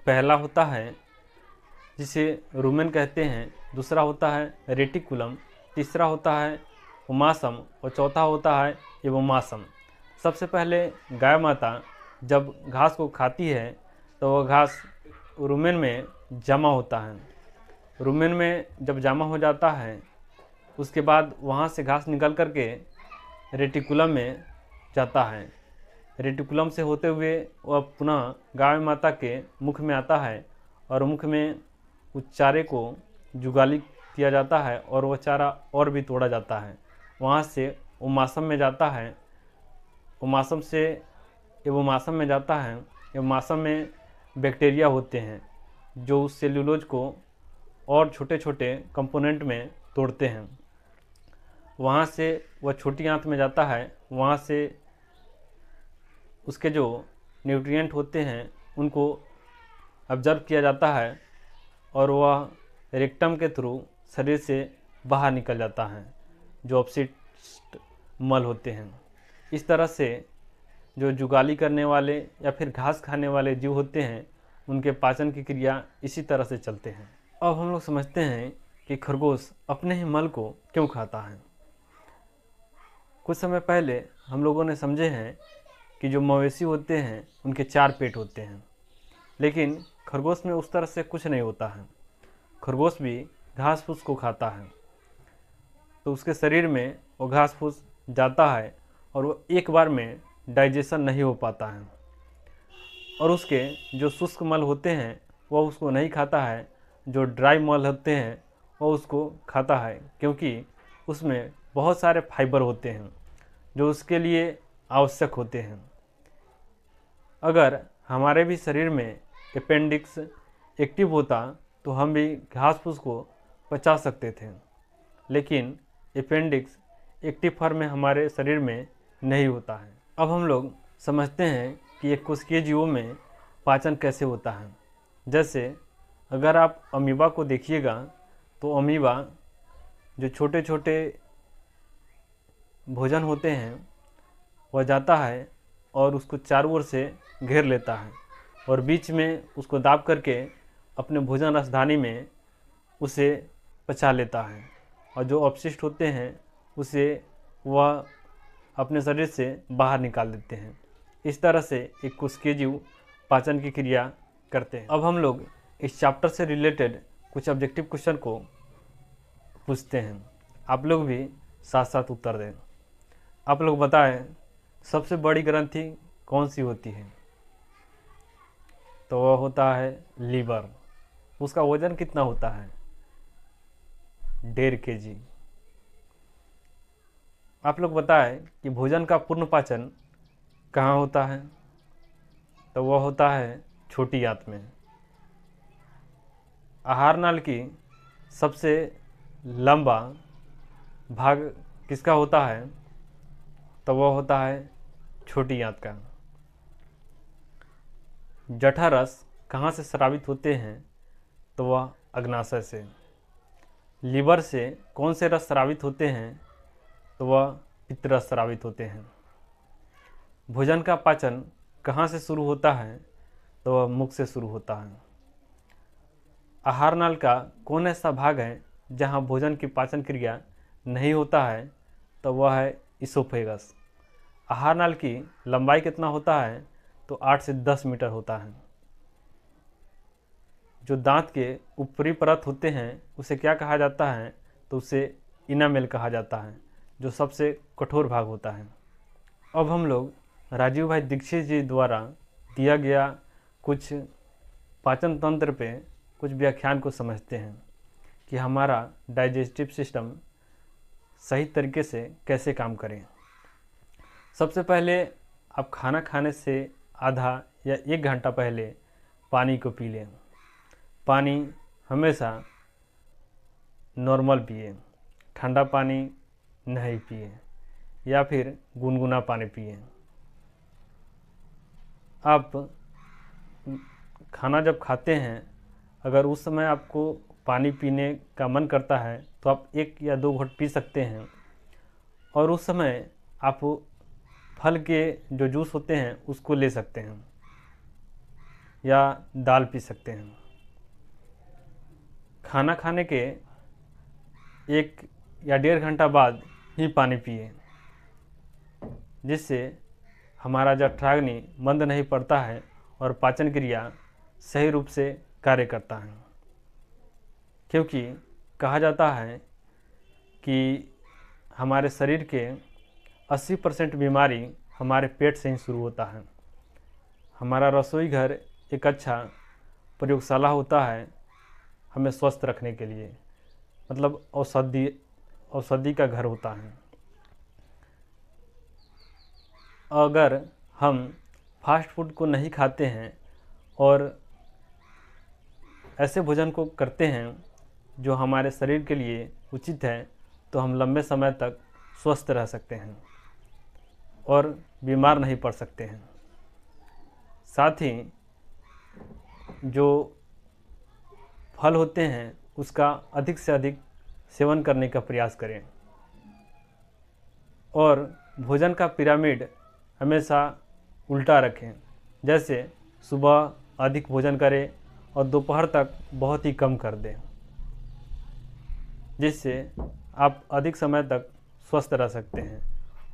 पहला होता है जिसे रुमेन कहते हैं, दूसरा होता है रेटिकुलम, तीसरा होता है उमासम, और चौथा होता है एवोमासम। सबसे पहले गाय माता जब घास को खाती है तो वह घास रुमेन में जमा होता है। रुमेन में जब जमा हो जाता है उसके बाद वहाँ से घास निकल करके रेटिकुलम में जाता है। रेटिकुलम से होते हुए वह पुनः गाय माता के मुख में आता है, और मुख में उस चारे को जुगाली किया जाता है, और वह चारा और भी तोड़ा जाता है। वहाँ से उमासम में जाता है, उमासम से एवोमासम में जाता है। एवोमासम में बैक्टीरिया होते हैं जो उस सेल्यूलोज को और छोटे छोटे कंपोनेंट में तोड़ते हैं। वहाँ से वह छोटी आंत में जाता है, वहाँ से उसके जो न्यूट्रिएंट होते हैं उनको ऑब्जर्व किया जाता है, और वह रेक्टम के थ्रू शरीर से बाहर निकल जाता है, जो अपशिष्ट मल होते हैं। इस तरह से जो जुगाली करने वाले या फिर घास खाने वाले जीव होते हैं उनके पाचन की क्रिया इसी तरह से चलते हैं। अब हम लोग समझते हैं कि खरगोश अपने ही मल को क्यों खाता है। कुछ समय पहले हम लोगों ने समझे हैं कि जो मवेशी होते हैं उनके 4 पेट होते हैं, लेकिन खरगोश में उस तरह से कुछ नहीं होता है। खरगोश भी घास फूस को खाता है, तो उसके शरीर में वो घास फूस जाता है और वो एक बार में डाइजेशन नहीं हो पाता है, और उसके जो शुष्क मल होते हैं वह उसको नहीं खाता है। जो ड्राई मल होते हैं वह उसको खाता है, क्योंकि उसमें बहुत सारे फाइबर होते हैं जो उसके लिए आवश्यक होते हैं। अगर हमारे भी शरीर में अपेंडिक्स एक्टिव होता तो हम भी घास फूस को पचा सकते थे, लेकिन अपेंडिक्स एक्टिव फॉर्म में हमारे शरीर में नहीं होता है। अब हम लोग समझते हैं कि एक कोशिकीय जीवों में पाचन कैसे होता है। जैसे अगर आप अमीबा को देखिएगा तो अमीबा जो छोटे छोटे भोजन होते हैं वह जाता है और उसको चारों ओर से घेर लेता है और बीच में उसको दाब करके अपने भोजन राजधानी में उसे पचा लेता है, और जो अपशिष्ट होते हैं उसे वह अपने शरीर से बाहर निकाल देते हैं। इस तरह से एक कोशिकीय जीव पाचन की क्रिया करते हैं। अब हम लोग इस चैप्टर से रिलेटेड कुछ ऑब्जेक्टिव क्वेश्चन को पूछते हैं, आप लोग भी साथ साथ उत्तर दें। आप लोग बताएं, सबसे बड़ी ग्रंथि कौन सी होती है? तो वह होता है लीवर। उसका वजन कितना होता है? 1.5 kg। आप लोग बताएं कि भोजन का पूर्ण पाचन कहाँ होता है? तो वह होता है छोटी आंत में। आहार नाल की सबसे लंबा भाग किसका होता है? तो वह होता है छोटी आंत का। जठररस कहाँ से स्रावित होते हैं? तो वह अग्नाशय से। लीवर से कौन से रस स्रावित होते हैं? तो वह पित्तरस स्रावित होते हैं। भोजन का पाचन कहाँ से शुरू होता है? तो वह मुख से शुरू होता है। आहार नाल का कौन ऐसा भाग है जहाँ भोजन की पाचन क्रिया नहीं होता है? तो वह है इसोफेगस। आहार नाल की लंबाई कितना होता है? तो 8 से 10 मीटर होता है। जो दांत के ऊपरी परत होते हैं उसे क्या कहा जाता है? तो उसे इनामेल कहा जाता है, जो सबसे कठोर भाग होता है। अब हम लोग राजीव भाई दीक्षित जी द्वारा दिया गया कुछ पाचन तंत्र पे कुछ व्याख्यान को समझते हैं कि हमारा डाइजेस्टिव सिस्टम सही तरीके से कैसे काम करें। सबसे पहले आप खाना खाने से आधा या 1 घंटा पहले पानी को पी लें। पानी हमेशा नॉर्मल पिए, ठंडा पानी नहीं पिए या फिर गुनगुना पानी पिए। आप खाना जब खाते हैं, अगर उस समय आपको पानी पीने का मन करता है तो आप 1 या 2 घूंट पी सकते हैं, और उस समय आप फल के जो जूस होते हैं उसको ले सकते हैं या दाल पी सकते हैं। खाना खाने के 1 या 1.5 घंटा बाद ही पानी पिए, जिससे हमारा जठराग्नि मंद नहीं पड़ता है और पाचन क्रिया सही रूप से कार्य करता है। क्योंकि कहा जाता है कि हमारे शरीर के 80% बीमारी हमारे पेट से ही शुरू होता है। हमारा रसोई घर एक अच्छा प्रयोगशाला होता है हमें स्वस्थ रखने के लिए, मतलब औषधि का घर होता है। अगर हम फास्ट फूड को नहीं खाते हैं और ऐसे भोजन को करते हैं जो हमारे शरीर के लिए उचित है, तो हम लंबे समय तक स्वस्थ रह सकते हैं और बीमार नहीं पड़ सकते हैं। साथ ही जो फल होते हैं उसका अधिक से अधिक सेवन करने का प्रयास करें, और भोजन का पिरामिड हमेशा उल्टा रखें। जैसे सुबह अधिक भोजन करें और दोपहर तक बहुत ही कम कर दें, जिससे आप अधिक समय तक स्वस्थ रह सकते हैं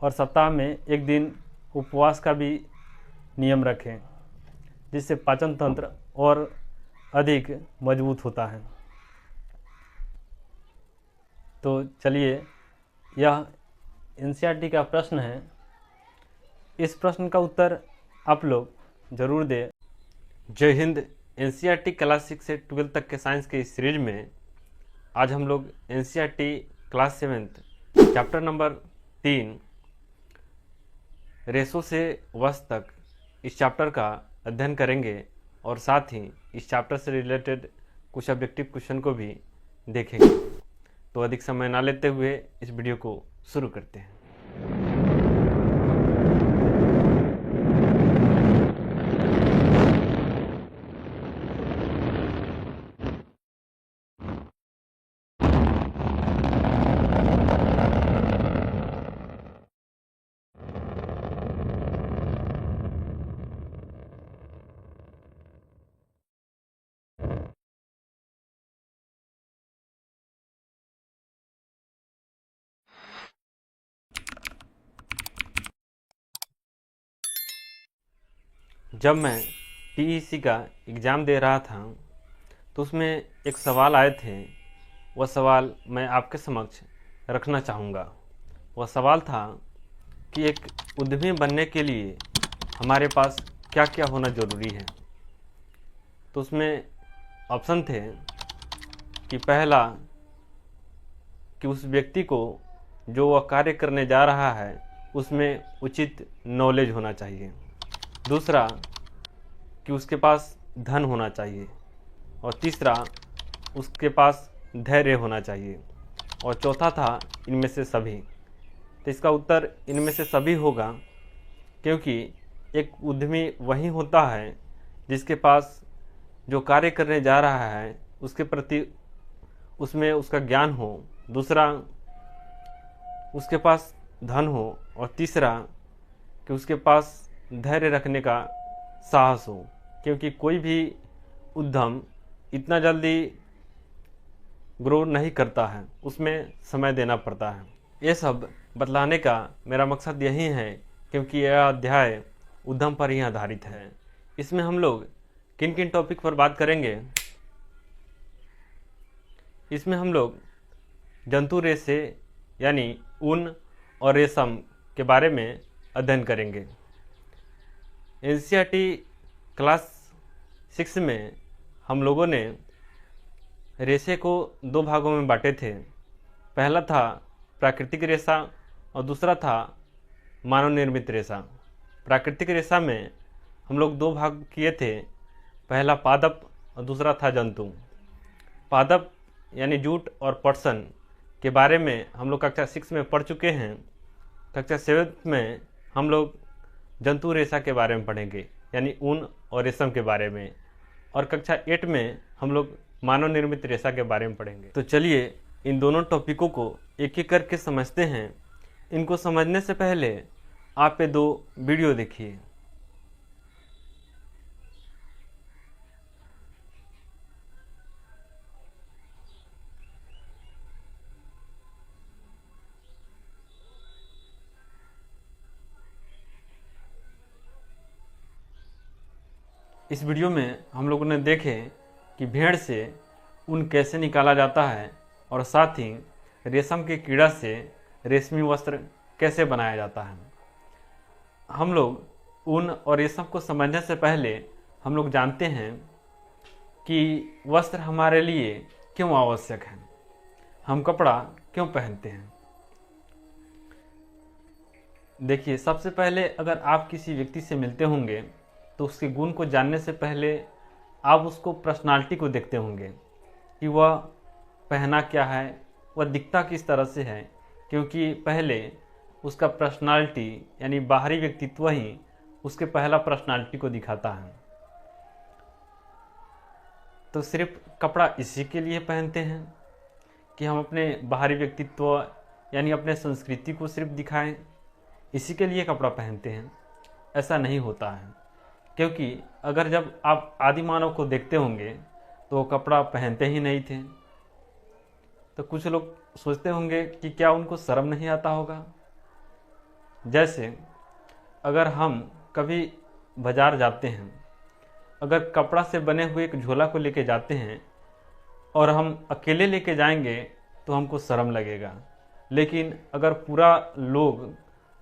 और सप्ताह में एक दिन उपवास का भी नियम रखें, जिससे पाचन तंत्र और अधिक मजबूत होता है। तो चलिए, यह एनसीईआरटी का प्रश्न है। इस प्रश्न का उत्तर आप लोग ज़रूर दें। जय हिंद। एनसीईआरटी क्लास 6 से 12 तक के साइंस के इस सीरीज में आज हम लोग NCERT class 7 chapter number 3 ratio से वस्तु तक इस चैप्टर का अध्ययन करेंगे और साथ ही इस चैप्टर से रिलेटेड कुछ ऑब्जेक्टिव क्वेश्चन को भी देखेंगे। तो अधिक समय ना लेते हुए इस वीडियो को शुरू करते हैं। जब मैं टीईसी का एग्ज़ाम दे रहा था तो उसमें एक सवाल आए थे। वह सवाल मैं आपके समक्ष रखना चाहूँगा। वह सवाल था कि एक उद्यमी बनने के लिए हमारे पास क्या क्या होना ज़रूरी है। तो उसमें ऑप्शन थे कि पहला, कि उस व्यक्ति को जो वह कार्य करने जा रहा है उसमें उचित नॉलेज होना चाहिए। दूसरा, कि उसके पास धन होना चाहिए। और तीसरा, उसके पास धैर्य होना चाहिए। और चौथा था इनमें से सभी। तो इसका उत्तर इनमें से सभी होगा, क्योंकि एक उद्यमी वही होता है जिसके पास जो कार्य करने जा रहा है उसके प्रति उसमें उसका ज्ञान हो। दूसरा, उसके पास धन हो। और तीसरा, कि उसके पास धैर्य रखने का साहस हो, क्योंकि कोई भी उद्यम इतना जल्दी ग्रो नहीं करता है, उसमें समय देना पड़ता है। ये सब बतलाने का मेरा मकसद यही है, क्योंकि यह अध्याय उद्यम पर ही आधारित है। इसमें हम लोग किन किन टॉपिक पर बात करेंगे। इसमें हम लोग जंतु रेशे यानी ऊन और रेशम के बारे में अध्ययन करेंगे। एनसीईआरटी क्लास 6 में हम लोगों ने रेशे को 2 भागों में बांटे थे। पहला था प्राकृतिक रेशा और दूसरा था मानव निर्मित रेशा। प्राकृतिक रेशा में हम लोग 2 भाग किए थे, पहला पादप और दूसरा था जंतु। पादप यानी जूट और पटसन के बारे में हम लोग कक्षा 6 में पढ़ चुके हैं। कक्षा 7 में हम लोग जंतु रेशा के बारे में पढ़ेंगे, यानी ऊन और रेशम के बारे में। और कक्षा 8 में हम लोग मानव निर्मित रेशा के बारे में पढ़ेंगे। तो चलिए इन दोनों टॉपिकों को एक एक करके समझते हैं। इनको समझने से पहले आप ये 2 वीडियो देखिए। इस वीडियो में हम लोगों ने देखे कि भेड़ से ऊन कैसे निकाला जाता है और साथ ही रेशम के कीड़ा से रेशमी वस्त्र कैसे बनाया जाता है। हम लोग ऊन और रेशम को समझने से पहले हम लोग जानते हैं कि वस्त्र हमारे लिए क्यों आवश्यक है, हम कपड़ा क्यों पहनते हैं। देखिए, सबसे पहले अगर आप किसी व्यक्ति से मिलते होंगे तो उसके गुण को जानने से पहले आप उसको पर्सनालिटी को देखते होंगे कि वह पहना क्या है, वह दिखता किस तरह से है, क्योंकि पहले उसका पर्सनालिटी यानी बाहरी व्यक्तित्व ही उसके पहला पर्सनालिटी को दिखाता है। तो सिर्फ कपड़ा इसी के लिए पहनते हैं कि हम अपने बाहरी व्यक्तित्व यानी अपने संस्कृति को सिर्फ दिखाएं, इसी के लिए कपड़ा पहनते हैं? ऐसा नहीं होता है, क्योंकि अगर जब आप आदि मानव को देखते होंगे तो वो कपड़ा पहनते ही नहीं थे। तो कुछ लोग सोचते होंगे कि क्या उनको शर्म नहीं आता होगा। जैसे अगर हम कभी बाज़ार जाते हैं, अगर कपड़ा से बने हुए एक झोला को लेके जाते हैं और हम अकेले लेके जाएंगे तो हमको शर्म लगेगा, लेकिन अगर पूरा लोग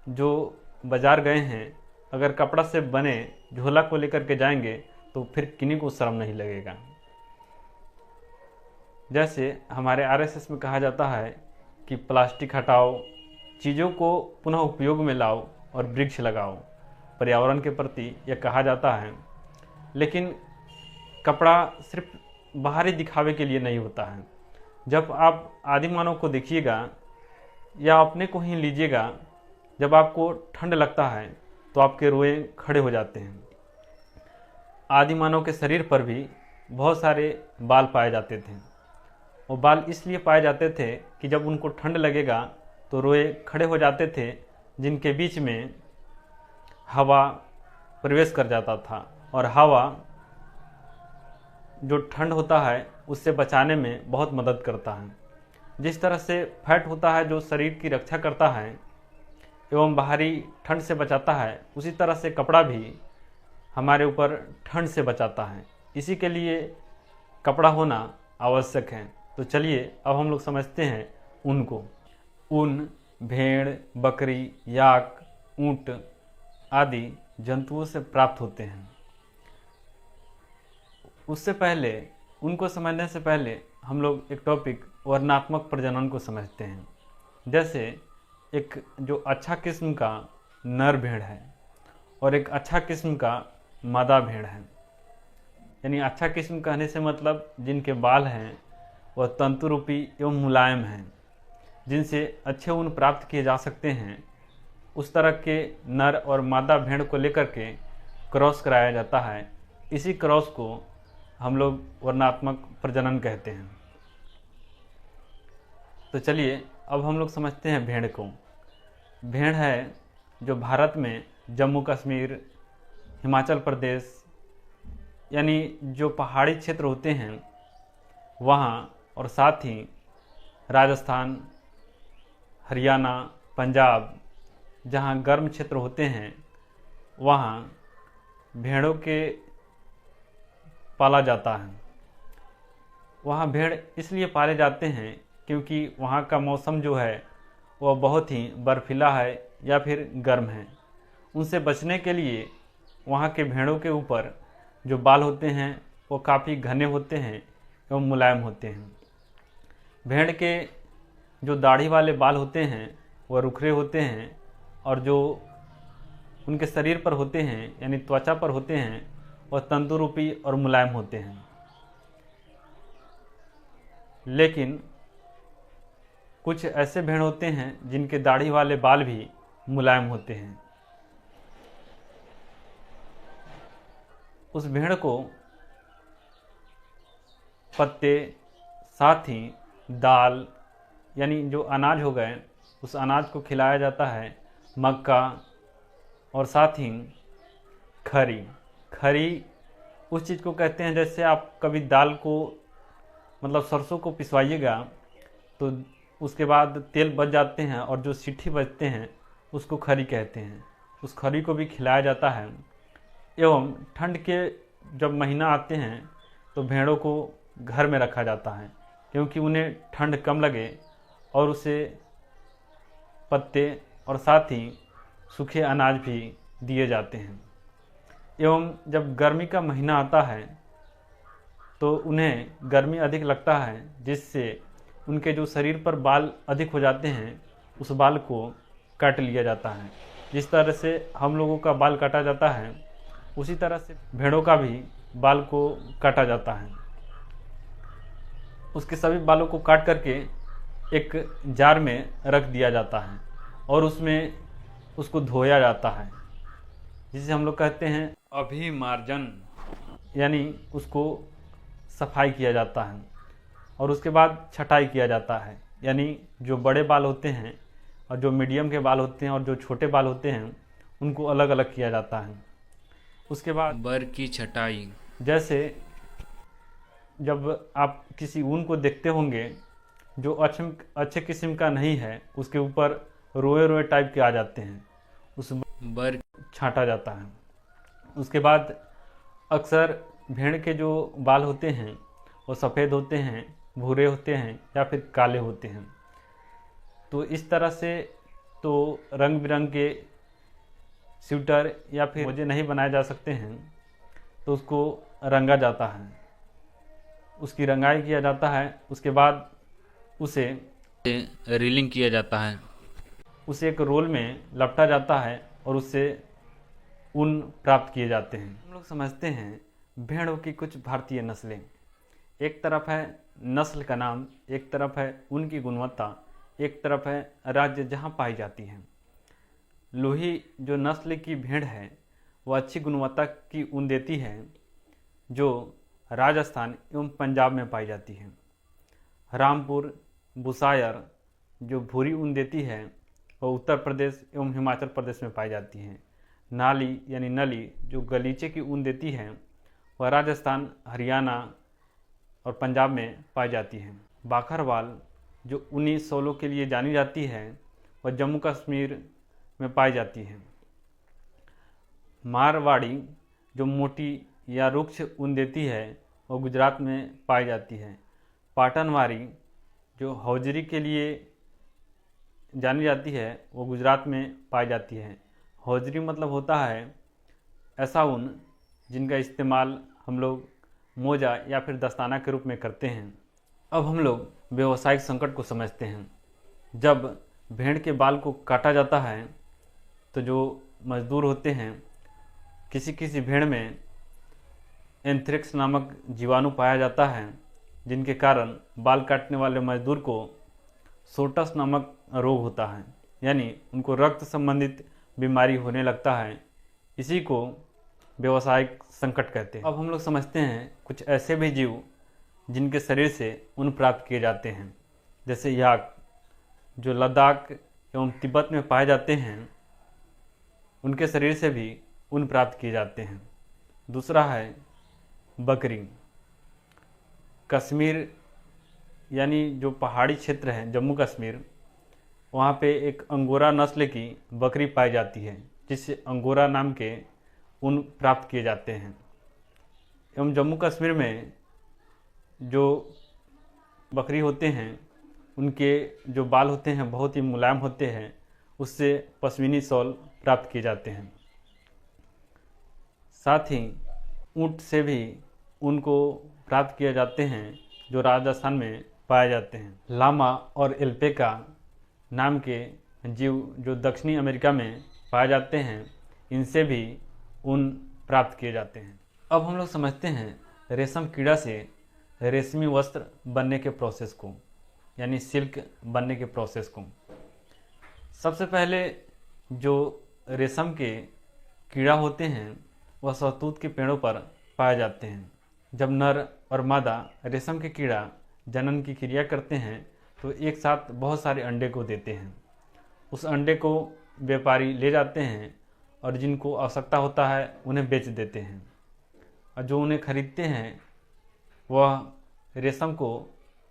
जो बाज़ार गए हैं अगर कपड़ा से बने झोला को लेकर के जाएंगे तो फिर किन्हीं को शर्म नहीं लगेगा। जैसे हमारे आरएसएस में कहा जाता है कि प्लास्टिक हटाओ, चीज़ों को पुनः उपयोग में लाओ और वृक्ष लगाओ, पर्यावरण के प्रति यह कहा जाता है। लेकिन कपड़ा सिर्फ बाहरी दिखावे के लिए नहीं होता है। जब आप आदि मानव को देखिएगा या अपने को ही लीजिएगा, जब आपको ठंड लगता है तो आपके रोए खड़े हो जाते हैं। आदि मानव के शरीर पर भी बहुत सारे बाल पाए जाते थे। वो बाल इसलिए पाए जाते थे कि जब उनको ठंड लगेगा तो रोए खड़े हो जाते थे, जिनके बीच में हवा प्रवेश कर जाता था और हवा जो ठंड होता है उससे बचाने में बहुत मदद करता है। जिस तरह से फैट होता है जो शरीर की रक्षा करता है एवं बाहरी ठंड से बचाता है, उसी तरह से कपड़ा भी हमारे ऊपर ठंड से बचाता है। इसी के लिए कपड़ा होना आवश्यक है। तो चलिए अब हम लोग समझते हैं ऊन को। ऊन भेड़, बकरी, याक, ऊंट आदि जंतुओं से प्राप्त होते हैं। उससे पहले, उनको समझने से पहले हम लोग एक टॉपिक वर्णात्मक प्रजनन को समझते हैं। जैसे एक जो अच्छा किस्म का नर भेड़ है और एक अच्छा किस्म का मादा भेड़ है। यानी अच्छा किस्म कहने से मतलब जिनके बाल हैं वह तंतु रूपी एवं मुलायम हैं, जिनसे अच्छे ऊन प्राप्त किए जा सकते हैं। उस तरह के नर और मादा भेड़ को लेकर के क्रॉस कराया जाता है। इसी क्रॉस को हम लोग वर्णात्मक प्रजनन कहते हैं। तो चलिए अब हम लोग समझते हैं भेड़ को। भेड़ है जो भारत में जम्मू कश्मीर, हिमाचल प्रदेश यानी जो पहाड़ी क्षेत्र होते हैं वहाँ, और साथ ही राजस्थान, हरियाणा, पंजाब जहाँ गर्म क्षेत्र होते हैं वहाँ भेड़ों के पाला जाता है। वहाँ भेड़ इसलिए पाले जाते हैं क्योंकि वहाँ का मौसम जो है वह बहुत ही बर्फीला है या फिर गर्म है। उनसे बचने के लिए वहाँ के भेड़ों के ऊपर जो बाल होते हैं वो काफ़ी घने होते हैं एवं मुलायम होते हैं। भेड़ के जो दाढ़ी वाले बाल होते हैं वह रुखरे होते हैं और जो उनके शरीर पर होते हैं यानी त्वचा पर होते हैं वह तंतु रूपी और मुलायम होते हैं। लेकिन कुछ ऐसे भेड़ होते हैं जिनके दाढ़ी वाले बाल भी मुलायम होते हैं। उस भेड़ को पत्ते, साथ ही दाल यानी जो अनाज हो गए उस अनाज को खिलाया जाता है, मक्का, और साथ ही खरी। खरी उस चीज़ को कहते हैं, जैसे आप कभी दाल को मतलब सरसों को पिसवाइएगा तो उसके बाद तेल बच जाते हैं और जो सिट्ठी बचते हैं उसको खरी कहते हैं। उस खरी को भी खिलाया जाता है। एवं ठंड के जब महीना आते हैं तो भेड़ों को घर में रखा जाता है क्योंकि उन्हें ठंड कम लगे, और उसे पत्ते और साथ ही सूखे अनाज भी दिए जाते हैं। एवं जब गर्मी का महीना आता है तो उन्हें गर्मी अधिक लगता है, जिससे उनके जो शरीर पर बाल अधिक हो जाते हैं उस बाल को काट लिया जाता है। जिस तरह से हम लोगों का बाल काटा जाता है उसी तरह से भेड़ों का भी बाल को काटा जाता है। उसके सभी बालों को काट करके एक जार में रख दिया जाता है और उसमें उसको धोया जाता है, जिसे हम लोग कहते हैं अभिमार्जन, यानी उसको सफाई किया जाता है। और उसके बाद छटाई किया जाता है, यानी जो बड़े बाल होते हैं और जो मीडियम के बाल होते हैं और जो छोटे बाल होते हैं उनको अलग अलग किया जाता है। उसके बाद बर की छटाई। जैसे जब आप किसी ऊन को देखते होंगे जो अच्छे किस्म का नहीं है, उसके ऊपर रोए रोए टाइप के आ जाते हैं, उस बर छांटा जाता है। उसके बाद अक्सर भेड़ के जो बाल होते हैं वो सफ़ेद होते हैं, भूरे होते हैं या फिर काले होते हैं। तो इस तरह से तो रंग बिरंग के स्वेटर या फिर मोजे नहीं बनाए जा सकते हैं, तो उसको रंगा जाता है, उसकी रंगाई किया जाता है। उसके बाद उसे रीलिंग किया जाता है, उसे एक रोल में लपटा जाता है और उससे ऊन प्राप्त किए जाते हैं। हम लोग समझते हैं भेड़ों की कुछ भारतीय नस्लें। एक तरफ है नस्ल का नाम, एक तरफ है ऊन की गुणवत्ता, एक तरफ है राज्य जहाँ पाई जाती हैं। लोही जो नस्ल की भेड़ है वह अच्छी गुणवत्ता की ऊन देती है, जो राजस्थान एवं पंजाब में पाई जाती है। रामपुर बुसायर जो भूरी ऊन देती है वह उत्तर प्रदेश एवं हिमाचल प्रदेश में पाई जाती है। नाली यानी नली जो गलीचे की ऊन देती है वह राजस्थान, हरियाणा और पंजाब में पाई जाती है। बाखरवाल जो ऊनी शॉलों के लिए जानी जाती है वह जम्मू कश्मीर में पाई जाती है। मारवाड़ी जो मोटी या रुक्ष ऊन देती है वह गुजरात में पाई जाती है। पाटनवारी जो हौजरी के लिए जानी जाती है वो गुजरात में पाई जाती है। हौजरी मतलब होता है ऐसा ऊन जिनका इस्तेमाल हम लोग मोजा या फिर दस्ताना के रूप में करते हैं। अब हम लोग व्यावसायिक संकट को समझते हैं। जब भेड़ के बाल को काटा जाता है तो जो मजदूर होते हैं, किसी किसी भेड़ में एंथ्रेक्स नामक जीवाणु पाया जाता है, जिनके कारण बाल काटने वाले मजदूर को सोटस नामक रोग होता है, यानी उनको रक्त संबंधित बीमारी होने लगता है। इसी को व्यावसायिक संकट कहते हैं। अब हम लोग समझते हैं कुछ ऐसे भी जीव जिनके शरीर से ऊन प्राप्त किए जाते हैं, जैसे याक जो लद्दाख एवं तिब्बत में पाए जाते हैं, उनके शरीर से भी ऊन प्राप्त किए जाते हैं। दूसरा है बकरी। कश्मीर यानी जो पहाड़ी क्षेत्र है जम्मू कश्मीर, वहाँ पे एक अंगोरा नस्ल की बकरी पाई जाती है, जिससे अंगोरा नाम के ऊन प्राप्त किए जाते हैं। एवं जम्मू कश्मीर में जो बकरी होते हैं उनके जो बाल होते हैं बहुत ही मुलायम होते हैं, उससे पश्मीनी शॉल प्राप्त किए जाते हैं। साथ ही ऊँट से भी ऊन को प्राप्त किए जाते हैं, जो राजस्थान में पाए जाते हैं। लामा और एल्पेका नाम के जीव जो दक्षिणी अमेरिका में पाए जाते हैं, इनसे भी ऊन प्राप्त किए जाते हैं। अब हम लोग समझते हैं रेशम कीड़ा से रेशमी वस्त्र बनने के प्रोसेस को, यानी सिल्क बनने के प्रोसेस को। सबसे पहले जो रेशम के कीड़ा होते हैं वह शहतूत के पेड़ों पर पाए जाते हैं। जब नर और मादा रेशम के कीड़ा जनन की क्रिया करते हैं तो एक साथ बहुत सारे अंडे को देते हैं। उस अंडे को व्यापारी ले जाते हैं और जिनको आवश्यकता होता है उन्हें बेच देते हैं, और जो उन्हें खरीदते हैं वह रेशम को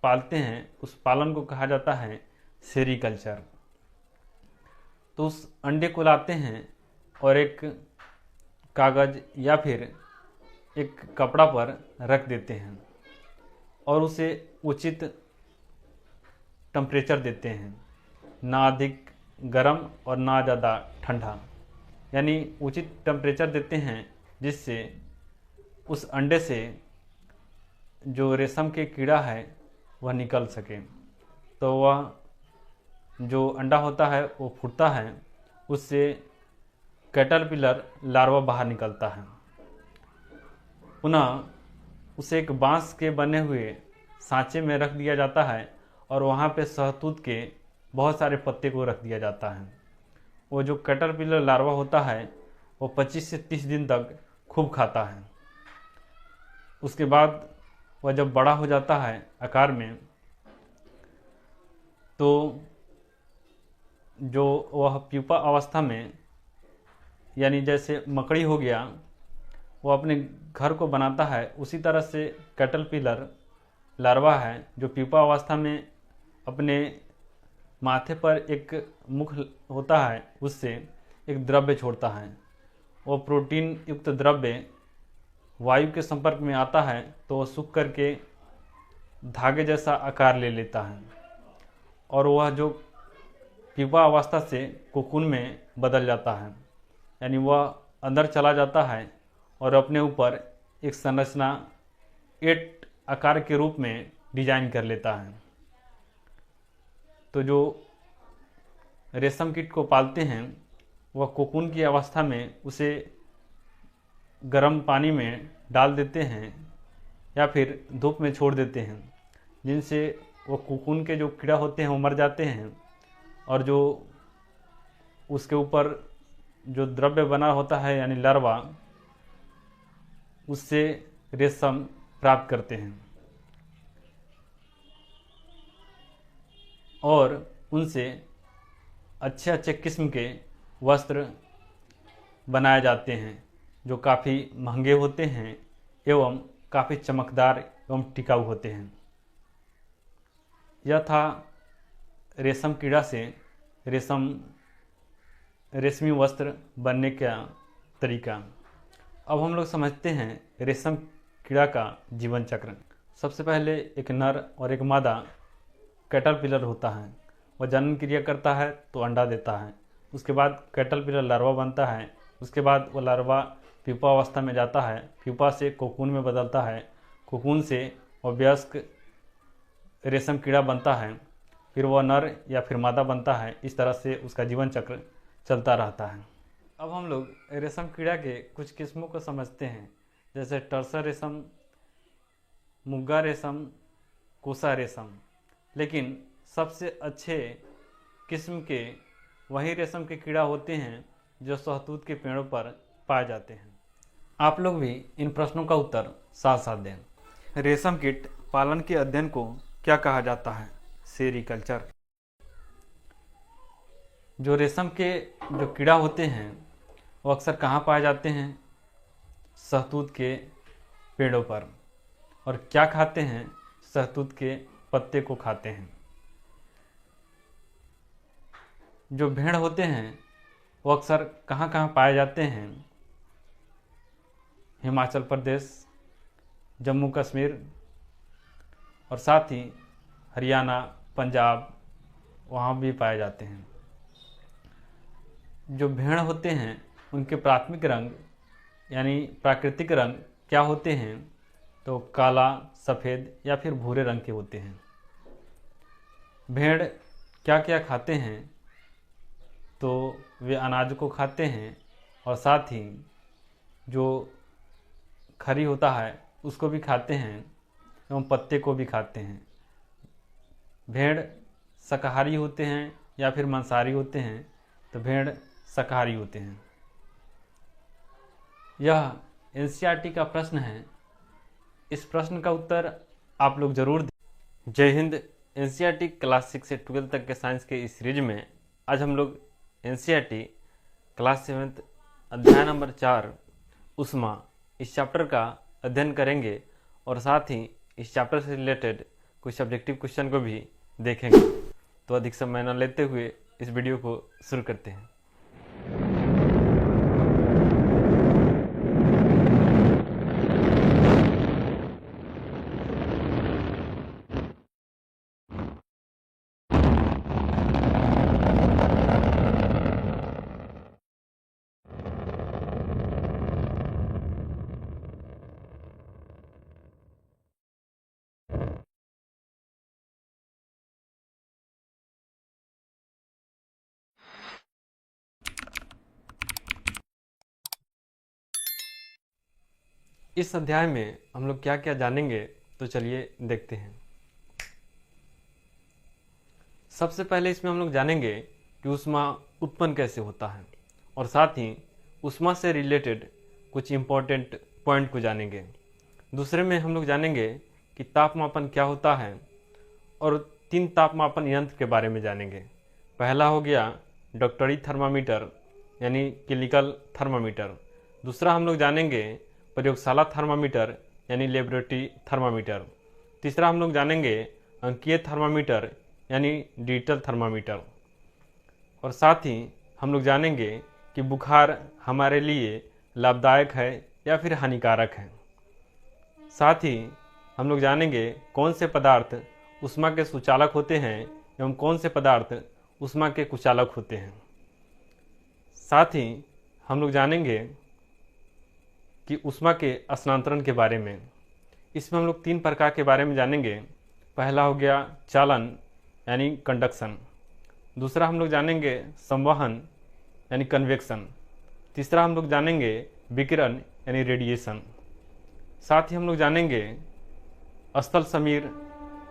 पालते हैं। उस पालन को कहा जाता है सेरीकल्चर। तो उस अंडे को लाते हैं और एक कागज़ या फिर एक कपड़ा पर रख देते हैं और उसे उचित टेम्परेचर देते हैं, ना अधिक गर्म और ना ज़्यादा ठंडा, यानी उचित टेम्परेचर देते हैं जिससे उस अंडे से जो रेशम के कीड़ा है वह निकल सके। तो वह जो अंडा होता है वो फूटता है, उससे कैटरपिलर लार्वा बाहर निकलता है। पुनः उसे एक बांस के बने हुए सांचे में रख दिया जाता है और वहाँ पे शहतूत के बहुत सारे पत्ते को रख दिया जाता है। वो जो कैटरपिलर लार्वा होता है वो 25 से 30 दिन तक खूब खाता है। उसके बाद वह जब बड़ा हो जाता है आकार में, तो जो वह प्यूपा अवस्था में, यानी जैसे मकड़ी हो गया, वो अपने घर को बनाता है, उसी तरह से कैटरपिलर लार्वा है जो प्यूपा अवस्था में अपने माथे पर एक मुख होता है, उससे एक द्रव्य छोड़ता है। वो प्रोटीन युक्त द्रव्य वायु के संपर्क में आता है तो वह सूख करके धागे जैसा आकार ले लेता है और वह जो प्यूपा अवस्था से कोकून में बदल जाता है, यानी वह अंदर चला जाता है और अपने ऊपर एक संरचना 8 आकार के रूप में डिजाइन कर लेता है। तो जो रेशम कीट को पालते हैं वह कोकून की अवस्था में उसे गर्म पानी में डाल देते हैं या फिर धूप में छोड़ देते हैं, जिनसे वो कोकून के जो कीड़ा होते हैं वो मर जाते हैं और जो उसके ऊपर जो द्रव्य बना होता है यानी लार्वा, उससे रेशम प्राप्त करते हैं और उनसे अच्छे अच्छे किस्म के वस्त्र बनाए जाते हैं जो काफ़ी महंगे होते हैं एवं काफ़ी चमकदार एवं टिकाऊ होते हैं। यह था रेशम कीड़ा से रेशमी वस्त्र बनने का तरीका। अब हम लोग समझते हैं रेशम कीड़ा का जीवन चक्र। सबसे पहले एक नर और एक मादा कैटरपिलर होता है। वह जनन क्रिया करता है तो अंडा देता है। उसके बाद कैटरपिलर लार्वा बनता है। उसके बाद वो लार्वा प्यूपा अवस्था में जाता है। प्यूपा से कोकून में बदलता है। कोकून से वह वयस्क रेशम कीड़ा बनता है। फिर वह नर या फिर मादा बनता है। इस तरह से उसका जीवन चक्र चलता रहता है। अब हम लोग रेशम कीड़ा के कुछ किस्मों को समझते हैं, जैसे टर्सर रेशम, मुग्गा रेशम, कोसा रेशम। लेकिन सबसे अच्छे किस्म के वही रेशम के कीड़ा होते हैं जो शहतूत के पेड़ों पर पाए जाते हैं। आप लोग भी इन प्रश्नों का उत्तर साथ साथ दें। रेशम कीट पालन के अध्ययन को क्या कहा जाता है? सेरीकल्चर। जो रेशम के जो कीड़ा होते हैं वो अक्सर कहाँ पाए जाते हैं? शहतूत के पेड़ों पर। और क्या खाते हैं? शहतूत के पत्ते को खाते हैं। जो भेड़ होते हैं वो अक्सर कहाँ कहाँ पाए जाते हैं? हिमाचल प्रदेश, जम्मू कश्मीर और साथ ही हरियाणा, पंजाब, वहाँ भी पाए जाते हैं। जो भेड़ होते हैं उनके प्राथमिक रंग यानी प्राकृतिक रंग क्या होते हैं? तो काला, सफ़ेद या फिर भूरे रंग के होते हैं। भेड़ क्या क्या खाते हैं? तो वे अनाज को खाते हैं और साथ ही जो खरी होता है उसको भी खाते हैं एवं पत्ते को भी खाते हैं। भेड़ शाकाहारी होते हैं या फिर मांसाहारी होते हैं? तो भेड़ शाकाहारी होते हैं। यह एनसीईआरटी का प्रश्न है। इस प्रश्न का उत्तर आप लोग जरूर दें। जय हिंद। एनसीईआरटी क्लास 6 से 12 तक के साइंस के इस सीरीज में आज हम लोग एनसीईआरटी क्लास 7 अध्याय नंबर 4 ऊष्मा इस चैप्टर का अध्ययन करेंगे और साथ ही इस चैप्टर से रिलेटेड कुछ सब्जेक्टिव क्वेश्चन को भी देखेंगे। तो अधिक समय न लेते हुए इस वीडियो को शुरू करते हैं। इस अध्याय में हम लोग क्या क्या जानेंगे तो चलिए देखते हैं। सबसे पहले इसमें हम लोग जानेंगे कि ऊष्मा उत्पन्न कैसे होता है और साथ ही ऊष्मा से रिलेटेड कुछ इम्पोर्टेंट पॉइंट को जानेंगे। दूसरे में हम लोग जानेंगे कि तापमापन क्या होता है और 3 तापमापन यंत्र के बारे में जानेंगे। पहला हो गया डॉक्टरी थर्मामीटर यानी क्लिनिकल थर्मामीटर। दूसरा हम लोग जानेंगे प्रयोगशाला थर्मामीटर यानी लेबोरेटरी थर्मामीटर। तीसरा हम लोग जानेंगे अंकीय थर्मामीटर यानी डिजिटल थर्मामीटर। और साथ ही हम लोग जानेंगे कि बुखार हमारे लिए लाभदायक है या फिर हानिकारक है। साथ ही हम लोग जानेंगे कौन से पदार्थ ऊष्मा के सुचालक होते हैं एवं कौन से पदार्थ ऊष्मा के कुचालक होते हैं। साथ ही हम लोग जानेंगे कि ऊष्मा के स्थानांतरण के बारे में। इसमें हम लोग 3 प्रकार के बारे में जानेंगे। पहला हो गया चालन यानी कंडक्शन, दूसरा हम लोग जानेंगे संवहन यानी कन्वेक्शन, तीसरा हम लोग जानेंगे विकिरण यानी रेडिएशन। साथ ही हम लोग जानेंगे स्थल समीर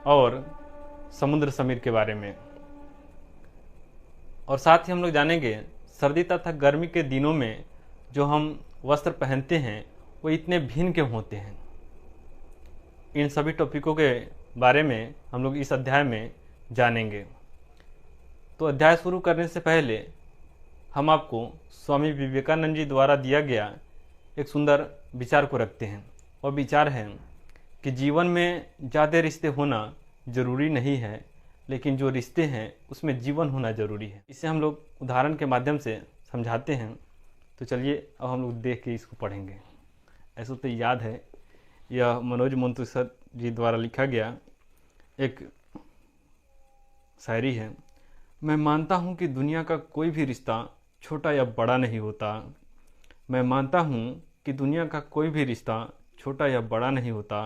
और समुद्र समीर के बारे में। और साथ ही हम लोग जानेंगे सर्दी तथा गर्मी के दिनों में जो हम वस्त्र पहनते हैं वो इतने भिन्न क्यों होते हैं। इन सभी टॉपिकों के बारे में हम लोग इस अध्याय में जानेंगे। तो अध्याय शुरू करने से पहले हम आपको स्वामी विवेकानंद जी द्वारा दिया गया एक सुंदर विचार को रखते हैं। और विचार है कि जीवन में ज़्यादा रिश्ते होना जरूरी नहीं है, लेकिन जो रिश्ते हैं उसमें जीवन होना जरूरी है। इसे हम लोग उदाहरण के माध्यम से समझाते हैं। तो चलिए अब हम लोग देख के इसको पढ़ेंगे। ऐसा तो याद है, यह मनोज मुंतशिर जी द्वारा लिखा गया एक शायरी है। मैं मानता हूँ कि दुनिया का कोई भी रिश्ता छोटा या बड़ा नहीं होता। मैं मानता हूँ कि दुनिया का कोई भी रिश्ता छोटा या बड़ा नहीं होता,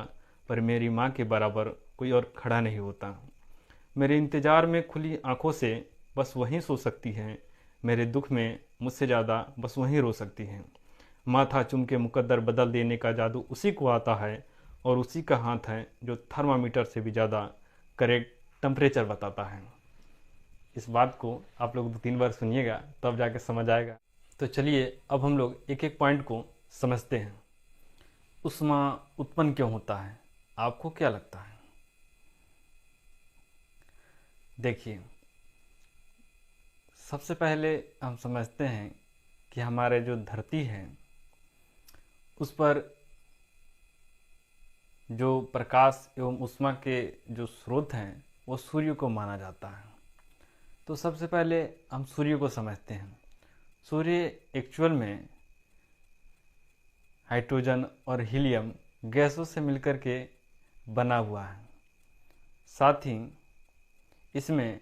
पर मेरी माँ के बराबर कोई और खड़ा नहीं होता। मेरे इंतज़ार में खुली आंखों से बस वहीं सो सकती है, मेरे दुख में मुझसे ज़्यादा बस वहीं रो सकती है। माथा चूम के मुकद्दर बदल देने का जादू उसी को आता है, और उसी का हाथ है जो थर्मामीटर से भी ज़्यादा करेक्ट टेम्परेचर बताता है। इस बात को आप लोग 2-3 बार सुनिएगा तब जाके समझ आएगा। तो चलिए अब हम लोग एक एक पॉइंट को समझते हैं। ऊष्मा उत्पन्न क्यों होता है, आपको क्या लगता है? देखिए, सबसे पहले हम समझते हैं कि हमारे जो धरती है उस पर जो प्रकाश एवं ऊष्मा के जो स्रोत हैं वो सूर्य को माना जाता है। तो सबसे पहले हम सूर्य को समझते हैं। सूर्य एक्चुअल में हाइड्रोजन और हीलियम गैसों से मिलकर के बना हुआ है। साथ ही इसमें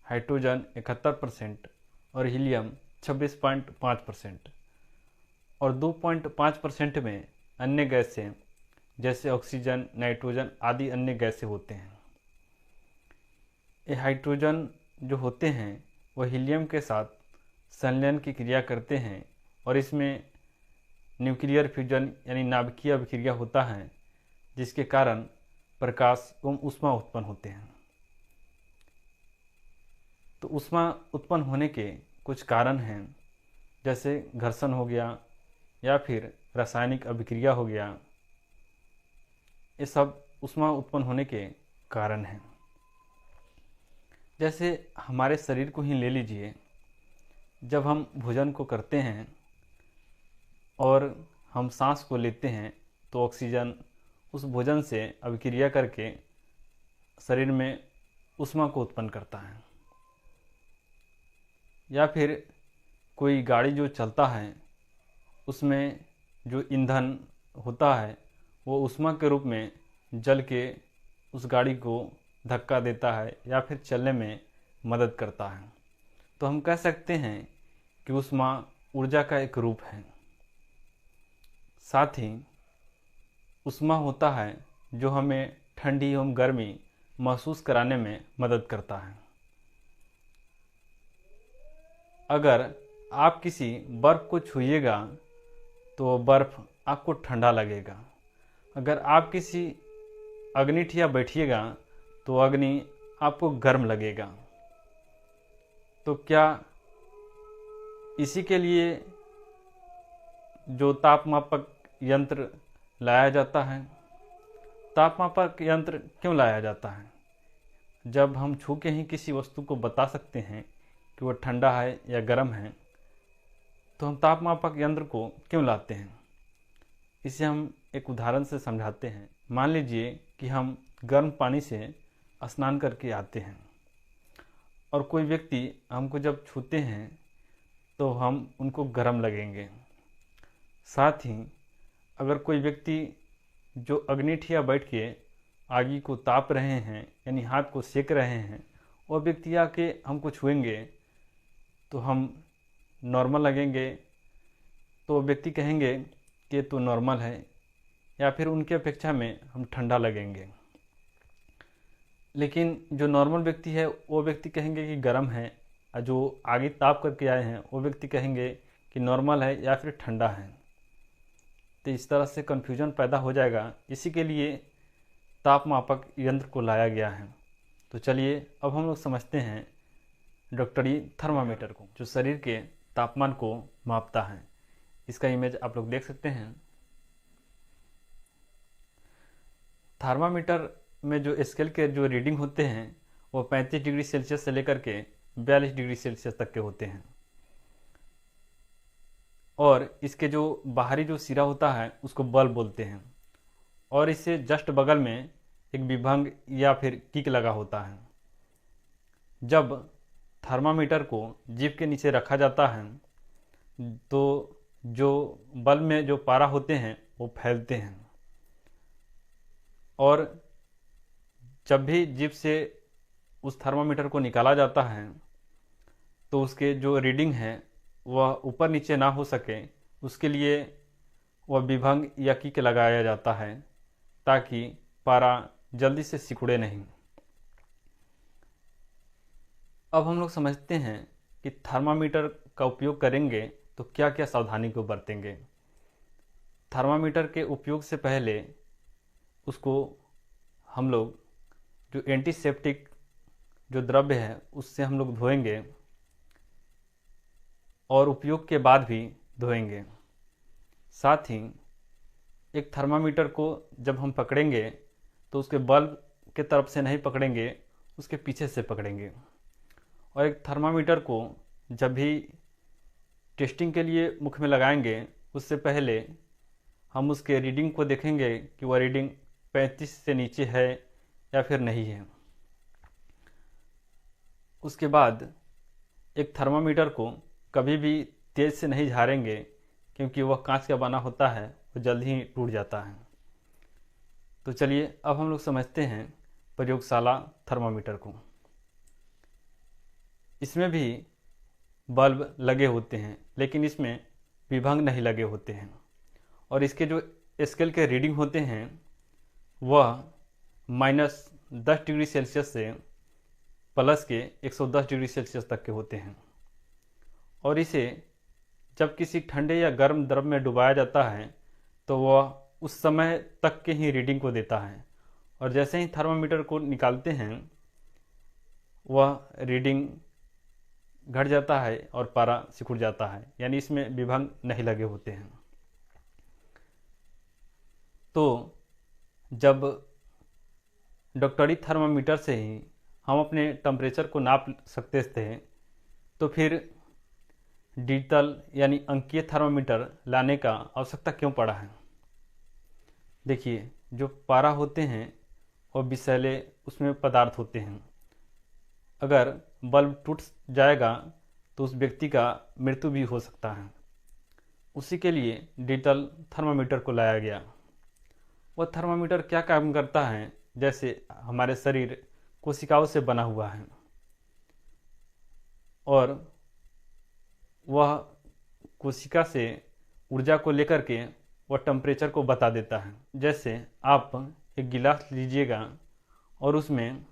हाइड्रोजन 71% और हीलियम 26.5% और 2.5% में अन्य गैसें जैसे ऑक्सीजन, नाइट्रोजन आदि अन्य गैसें होते हैं। ये हाइड्रोजन जो होते हैं वह हीलियम के साथ संलयन की क्रिया करते हैं और इसमें न्यूक्लियर फ्यूजन यानी नाभिकीय अभिक्रिया होता है, जिसके कारण प्रकाश एवं ऊष्मा उत्पन्न होते हैं। तो ऊष्मा उत्पन्न होने के कुछ कारण हैं, जैसे घर्षण हो गया या फिर रासायनिक अभिक्रिया हो गया। ये सब ऊष्मा उत्पन्न होने के कारण हैं। जैसे हमारे शरीर को ही ले लीजिए, जब हम भोजन को करते हैं और हम सांस को लेते हैं तो ऑक्सीजन उस भोजन से अभिक्रिया करके शरीर में ऊष्मा को उत्पन्न करता है। या फिर कोई गाड़ी जो चलता है उसमें जो ईंधन होता है वो ऊष्मा के रूप में जल के उस गाड़ी को धक्का देता है या फिर चलने में मदद करता है। तो हम कह सकते हैं कि ऊष्मा ऊर्जा का एक रूप है। साथ ही ऊष्मा होता है जो हमें ठंडी एवं गर्मी महसूस कराने में मदद करता है। अगर आप किसी बर्फ़ को छूइएगा तो बर्फ़ आपको ठंडा लगेगा। अगर आप किसी अग्नि ठिया बैठिएगा तो अग्नि आपको गर्म लगेगा। तो क्या इसी के लिए जो तापमापक यंत्र लाया जाता है? तापमापक यंत्र क्यों लाया जाता है? जब हम छू के ही किसी वस्तु को बता सकते हैं कि वह ठंडा है या गर्म है, तो हम तापमापक यंत्र को क्यों लाते हैं? इसे हम एक उदाहरण से समझाते हैं। मान लीजिए कि हम गर्म पानी से स्नान करके आते हैं और कोई व्यक्ति हमको जब छूते हैं तो हम उनको गर्म लगेंगे। साथ ही अगर कोई व्यक्ति जो अग्निठिया बैठ के आगी को ताप रहे हैं यानी हाथ को सेक रहे हैं, वह व्यक्ति आके हमको छुएंगे तो हम नॉर्मल लगेंगे, तो व्यक्ति कहेंगे कि ये तो नॉर्मल है, या फिर उनके अपेक्षा में हम ठंडा लगेंगे। लेकिन जो नॉर्मल व्यक्ति है वो व्यक्ति कहेंगे कि गर्म है, और जो आगे ताप करके आए हैं वो व्यक्ति कहेंगे कि नॉर्मल है या फिर ठंडा है। तो इस तरह से कन्फ्यूजन पैदा हो जाएगा। इसी के लिए तापमापक यंत्र को लाया गया है। तो चलिए अब हम लोग समझते हैं डॉक्टरी थर्मामीटर को, जो शरीर के तापमान को मापता है। इसका इमेज आप लोग देख सकते हैं। थर्मामीटर में जो स्केल के जो रीडिंग होते हैं वो 35 डिग्री सेल्सियस से लेकर के 42 डिग्री सेल्सियस तक के होते हैं, और इसके जो बाहरी जो सिरा होता है उसको बल्ब बोलते हैं, और इससे जस्ट बगल में एक विभंग या फिर किक लगा होता है। जब थर्मामीटर को जीभ के नीचे रखा जाता है तो जो बल्ब में जो पारा होते हैं वो फैलते हैं, और जब भी जीभ से उस थर्मामीटर को निकाला जाता है तो उसके जो रीडिंग है वह ऊपर नीचे ना हो सके, उसके लिए वह विभंग या किक लगाया जाता है ताकि पारा जल्दी से सिकुड़े नहीं। अब हम लोग समझते हैं कि थर्मामीटर का उपयोग करेंगे तो क्या क्या सावधानी को बरतेंगे। थर्मामीटर के उपयोग से पहले उसको हम लोग जो एंटीसेप्टिक जो द्रव्य है उससे हम लोग धोएंगे, और उपयोग के बाद भी धोएंगे। साथ ही एक थर्मामीटर को जब हम पकड़ेंगे तो उसके बल्ब के तरफ से नहीं पकड़ेंगे, उसके पीछे से पकड़ेंगे। और एक थर्मामीटर को जब भी टेस्टिंग के लिए मुख में लगाएंगे उससे पहले हम उसके रीडिंग को देखेंगे कि वह रीडिंग 35 से नीचे है या फिर नहीं है। उसके बाद एक थर्मामीटर को कभी भी तेज़ से नहीं झाड़ेंगे, क्योंकि वह कांच का बना होता है, वो जल्द ही टूट जाता है। तो चलिए अब हम लोग समझते हैं प्रयोगशाला थर्मामीटर को। इसमें भी बल्ब लगे होते हैं, लेकिन इसमें विभंग नहीं लगे होते हैं, और इसके जो स्केल के रीडिंग होते हैं वह -10 डिग्री सेल्सियस से प्लस के 110 डिग्री सेल्सियस तक के होते हैं। और इसे जब किसी ठंडे या गर्म द्रव में डुबाया जाता है तो वह उस समय तक के ही रीडिंग को देता है, और जैसे ही थर्मामीटर को निकालते हैं वह रीडिंग घट जाता है और पारा सिकुड़ जाता है, यानी इसमें विभंग नहीं लगे होते हैं। तो जब डॉक्टरी थर्मामीटर से ही हम अपने टेम्परेचर को नाप सकते थे, तो फिर डिजिटल यानी अंकीय थर्मामीटर लाने का आवश्यकता क्यों पड़ा है। देखिए, जो पारा होते हैं और विषैले उसमें पदार्थ होते हैं। अगर बल्ब टूट जाएगा तो उस व्यक्ति का मृत्यु भी हो सकता है। उसी के लिए डिजिटल थर्मामीटर को लाया गया। वह थर्मामीटर क्या काम करता है, जैसे हमारे शरीर कोशिकाओं से बना हुआ है, और वह कोशिका से ऊर्जा को लेकर के वह टेम्परेचर को बता देता है। जैसे आप एक गिलास लीजिएगा और उसमें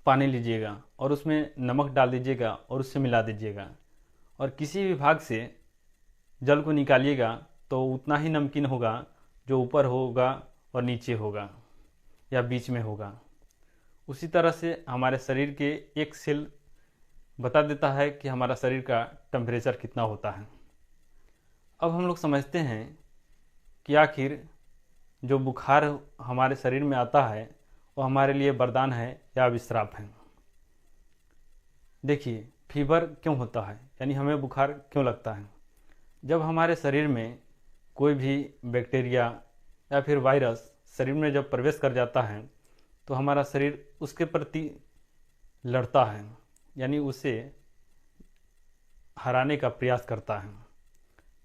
पानी लीजिएगा और उसमें नमक डाल दीजिएगा और उससे मिला दीजिएगा, और किसी भी भाग से जल को निकालिएगा तो उतना ही नमकीन होगा जो ऊपर होगा और नीचे होगा या बीच में होगा। उसी तरह से हमारे शरीर के एक सेल बता देता है कि हमारा शरीर का टेम्परेचर कितना होता है। अब हम लोग समझते हैं कि आखिर जो बुखार हमारे शरीर में आता है वो हमारे लिए वरदान है या अभिश्राप है। देखिए, फीवर क्यों होता है, यानी हमें बुखार क्यों लगता है। जब हमारे शरीर में कोई भी बैक्टीरिया या फिर वायरस शरीर में जब प्रवेश कर जाता है तो हमारा शरीर उसके प्रति लड़ता है, यानी उसे हराने का प्रयास करता है,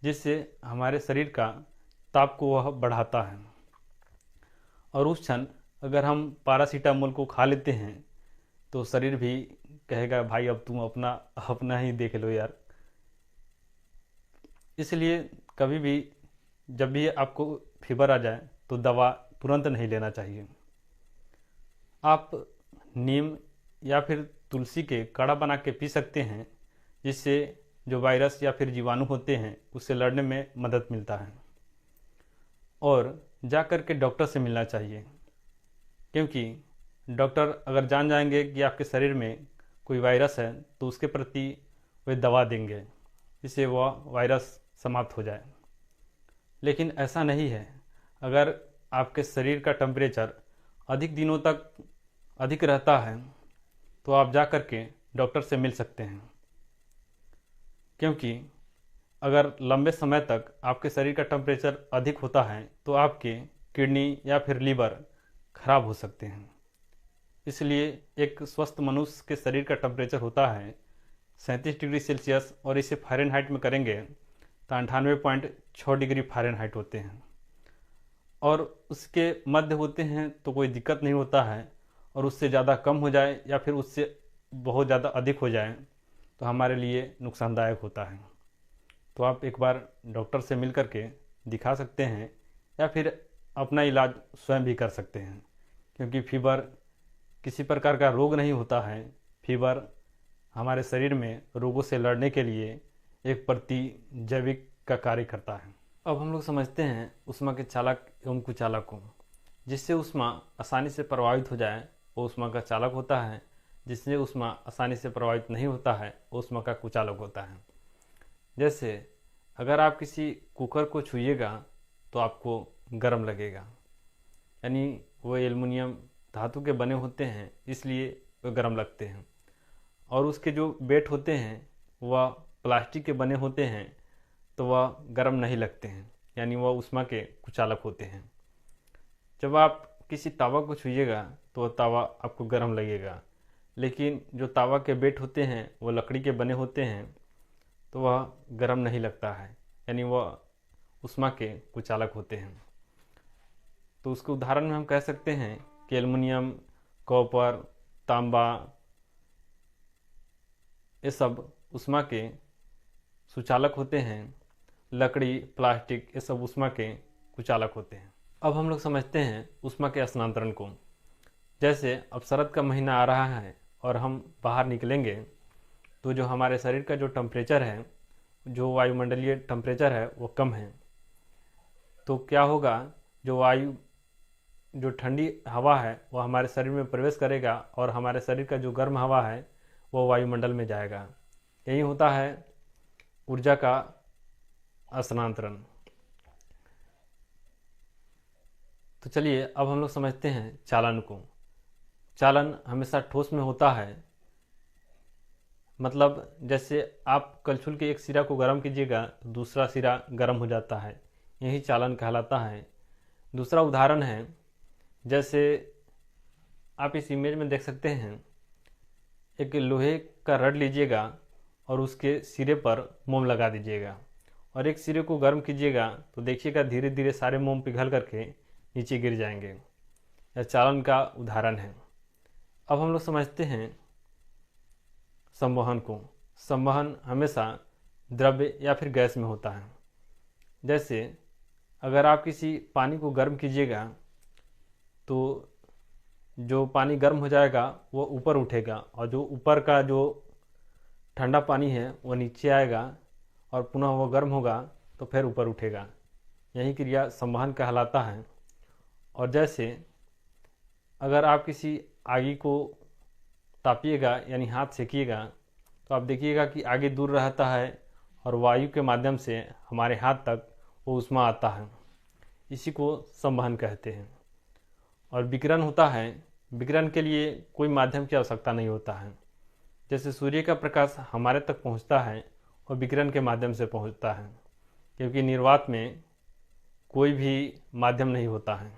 जिससे हमारे शरीर का ताप को वह बढ़ाता है। और उस क्षण अगर हम पैरासीटामोल को खा लेते हैं तो शरीर भी कहेगा भाई अब तुम अपना अपना ही देख लो यार। इसलिए कभी भी जब भी आपको फीवर आ जाए तो दवा तुरंत नहीं लेना चाहिए। आप नीम या फिर तुलसी के काढ़ा बना के पी सकते हैं, जिससे जो वायरस या फिर जीवाणु होते हैं उससे लड़ने में मदद मिलता है। और जा कर के डॉक्टर से मिलना चाहिए, क्योंकि डॉक्टर अगर जान जाएंगे कि आपके शरीर में कोई वायरस है तो उसके प्रति वे दवा देंगे जिससे वह वायरस समाप्त हो जाए। लेकिन ऐसा नहीं है। अगर आपके शरीर का टेम्परेचर अधिक दिनों तक अधिक रहता है तो आप जा कर के डॉक्टर से मिल सकते हैं, क्योंकि अगर लंबे समय तक आपके शरीर का टेम्परेचर अधिक होता है तो आपके किडनी या फिर लीवर खराब हो सकते हैं। इसलिए एक स्वस्थ मनुष्य के शरीर का टेम्परेचर होता है 37 डिग्री सेल्सियस, और इसे फ़ारेनहाइट में करेंगे तो 98.6 डिग्री फ़ारेनहाइट होते हैं। और उसके मध्य होते हैं तो कोई दिक्कत नहीं होता है, और उससे ज़्यादा कम हो जाए या फिर उससे बहुत ज़्यादा अधिक हो जाए तो हमारे लिए नुकसानदायक होता है। तो आप एक बार डॉक्टर से मिल कर के दिखा सकते हैं या फिर अपना इलाज स्वयं भी कर सकते हैं, क्योंकि फीवर किसी प्रकार का रोग नहीं होता है। फीवर हमारे शरीर में रोगों से लड़ने के लिए एक प्रतिजैविक का कार्य करता है। अब हम लोग समझते हैं ऊष्मा के चालक एवं कुचालक को। जिससे ऊष्मा आसानी से प्रभावित हो जाए वो ऊष्मा का चालक होता है, जिससे ऊष्मा आसानी से प्रभावित नहीं होता है वो ऊष्मा का कुचालक होता है। जैसे अगर आप किसी कुकर को छूइएगा तो आपको गर्म लगेगा, यानी वो एल्युमिनियम धातु के बने होते हैं इसलिए वे गर्म लगते हैं। और उसके जो बेट होते हैं वह प्लास्टिक के बने होते हैं तो वह गर्म नहीं लगते हैं, यानी वह ऊष्मा के कुचालक होते हैं। जब आप किसी तावा को छूइएगा तो वह तावा आपको गर्म लगेगा, लेकिन जो तावा के बेट होते हैं वो लकड़ी के बने होते हैं तो वह गर्म नहीं लगता है, यानी वह ऊष्मा के कुचालक होते हैं। तो उसके उदाहरण में हम कह सकते हैं कि एल्युमिनियम, कॉपर, तांबा, ये सब ऊष्मा के सुचालक होते हैं। लकड़ी, प्लास्टिक, ये सब ऊष्मा के कुचालक होते हैं। अब हम लोग समझते हैं ऊष्मा के स्थानांतरण को। जैसे अब शरद का महीना आ रहा है और हम बाहर निकलेंगे तो जो हमारे शरीर का जो टेम्परेचर है, जो वायुमंडलीय टेम्परेचर है वो कम है। तो क्या होगा, जो ठंडी हवा है वो हमारे शरीर में प्रवेश करेगा और हमारे शरीर का जो गर्म हवा है वो वायुमंडल में जाएगा। यही होता है ऊर्जा का स्थानांतरण। तो चलिए अब हम लोग समझते हैं चालन को। चालन हमेशा ठोस में होता है, मतलब जैसे आप कलछुल के एक सिरा को गर्म कीजिएगा तो दूसरा सिरा गर्म हो जाता है, यही चालन कहलाता है। दूसरा उदाहरण है, जैसे आप इस इमेज में देख सकते हैं, एक लोहे का रड लीजिएगा और उसके सिरे पर मोम लगा दीजिएगा और एक सिरे को गर्म कीजिएगा तो देखिएगा धीरे धीरे सारे मोम पिघल करके नीचे गिर जाएंगे। यह चालन का उदाहरण है। अब हम लोग समझते हैं संवहन को। संवहन हमेशा द्रव्य या फिर गैस में होता है। जैसे अगर आप किसी पानी को गर्म कीजिएगा तो जो पानी गर्म हो जाएगा वो ऊपर उठेगा और जो ऊपर का जो ठंडा पानी है वो नीचे आएगा और पुनः वो गर्म होगा तो फिर ऊपर उठेगा। यही क्रिया संवहन कहलाता है। और जैसे अगर आप किसी आगी को तापिएगा यानी हाथ सेकिएगा तो आप देखिएगा कि आगे दूर रहता है और वायु के माध्यम से हमारे हाथ तक वो ऊष्मा आता है। इसी को संवहन कहते हैं। और विकिरण होता है। विकिरण के लिए कोई माध्यम की आवश्यकता नहीं होता है। जैसे सूर्य का प्रकाश हमारे तक पहुंचता है और विकिरण के माध्यम से पहुंचता है, क्योंकि निर्वात में कोई भी माध्यम नहीं होता है।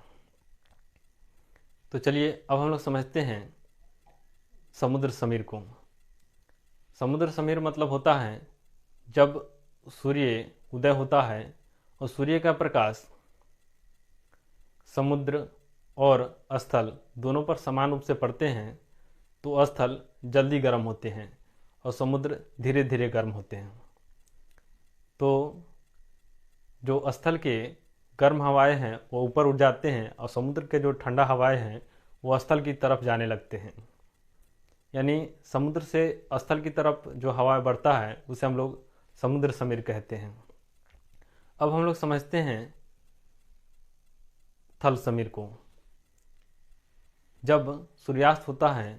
तो चलिए अब हम लोग समझते हैं समुद्र समीर को। समुद्र समीर मतलब होता है जब सूर्य उदय होता है और सूर्य का प्रकाश समुद्र और स्थल दोनों पर समान रूप से पड़ते हैं तो स्थल जल्दी गर्म होते हैं और समुद्र धीरे धीरे गर्म होते हैं। तो जो स्थल के गर्म हवाएं हैं वो ऊपर उठ जाते हैं और समुद्र के जो ठंडा हवाएं हैं वो स्थल की तरफ जाने लगते हैं। यानी समुद्र से स्थल की तरफ जो हवा बढ़ता है उसे हम लोग समुद्र समीर कहते हैं। अब हम लोग समझते हैं थल समीर को। जब सूर्यास्त होता है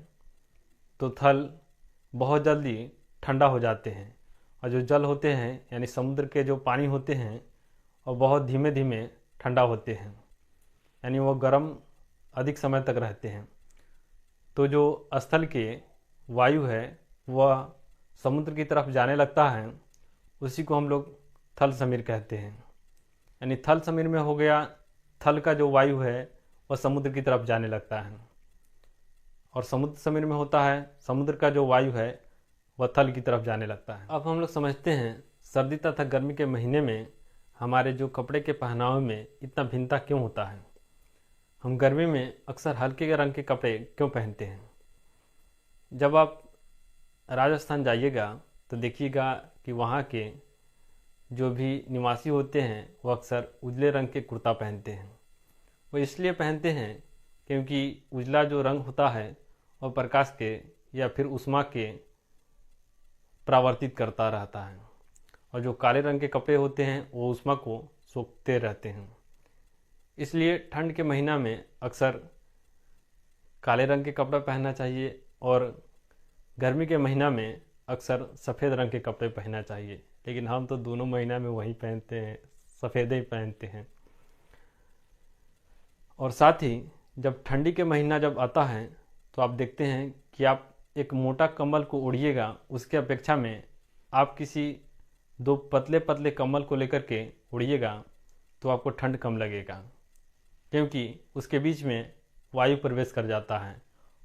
तो थल बहुत जल्दी ठंडा हो जाते हैं और जो जल होते हैं यानी समुद्र के जो पानी होते हैं और बहुत धीमे धीमे ठंडा होते हैं, यानी वो गर्म अधिक समय तक रहते हैं। तो जो स्थल के वायु है वह समुद्र की तरफ जाने लगता है, उसी को हम लोग थल समीर कहते हैं। यानी थल समीर में हो गया थल का जो वायु है वह समुद्र की तरफ जाने लगता है और समुद्र समीर में होता है समुद्र का जो वायु है वह थल की तरफ जाने लगता है। अब हम लोग समझते हैं सर्दी तथा गर्मी के महीने में हमारे जो कपड़े के पहनावे में इतना भिन्नता क्यों होता है। हम गर्मी में अक्सर हल्के रंग के कपड़े क्यों पहनते हैं। जब आप राजस्थान जाइएगा तो देखिएगा कि वहाँ के जो भी निवासी होते हैं वो अक्सर उजले रंग के कुर्ता पहनते हैं। वो इसलिए पहनते हैं क्योंकि उजला जो रंग होता है वह प्रकाश के या फिर ऊष्मा के परावर्तित करता रहता है और जो काले रंग के कपड़े होते हैं वो ऊष्मा को सोखते रहते हैं। इसलिए ठंड के महीना में अक्सर काले रंग के कपड़ा पहनना चाहिए और गर्मी के महीना में अक्सर सफ़ेद रंग के कपड़े पहनना चाहिए। लेकिन हम तो दोनों महीना में वही पहनते हैं, सफ़ेद ही पहनते हैं। और साथ ही जब ठंडी के महीना जब आता है तो आप देखते हैं कि आप एक मोटा कंबल को ओढ़िएगा, उसके अपेक्षा में आप किसी दो पतले पतले कंबल को लेकर के उड़िएगा तो आपको ठंड कम लगेगा, क्योंकि उसके बीच में वायु प्रवेश कर जाता है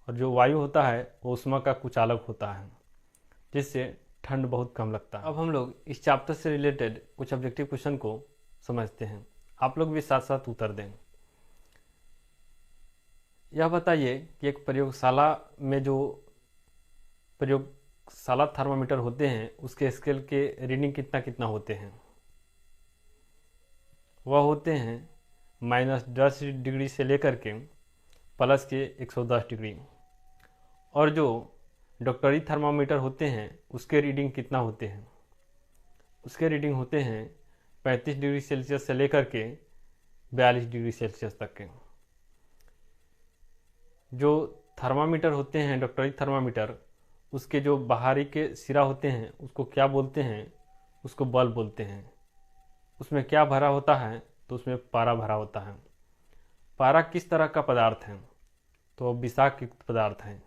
और जो वायु होता है वो ऊष्मा का कुचालक होता है, जिससे ठंड बहुत कम लगता है। अब हम लोग इस चैप्टर से रिलेटेड कुछ ऑब्जेक्टिव क्वेश्चन को समझते हैं। आप लोग भी साथ साथ उत्तर दें। यह बताइए कि एक प्रयोगशाला में जो प्रयोगशाला थर्मामीटर होते हैं उसके स्केल के रीडिंग कितना कितना होते हैं। वह होते हैं -10 डिग्री से लेकर के प्लस के 110 डिग्री। और जो डॉक्टरी थर्मामीटर होते हैं उसके रीडिंग कितना होते हैं। उसके रीडिंग होते हैं 35 डिग्री सेल्सियस से लेकर के 42 डिग्री सेल्सियस तक के। जो थर्मामीटर होते हैं डॉक्टरी थर्मामीटर, उसके जो बाहरी के सिरा होते हैं उसको क्या बोलते हैं, उसको बल्ब बोलते हैं। उसमें क्या भरा होता है तो उसमें पारा भरा होता है। पारा किस तरह का पदार्थ है तो वह विषाक्त पदार्थ है।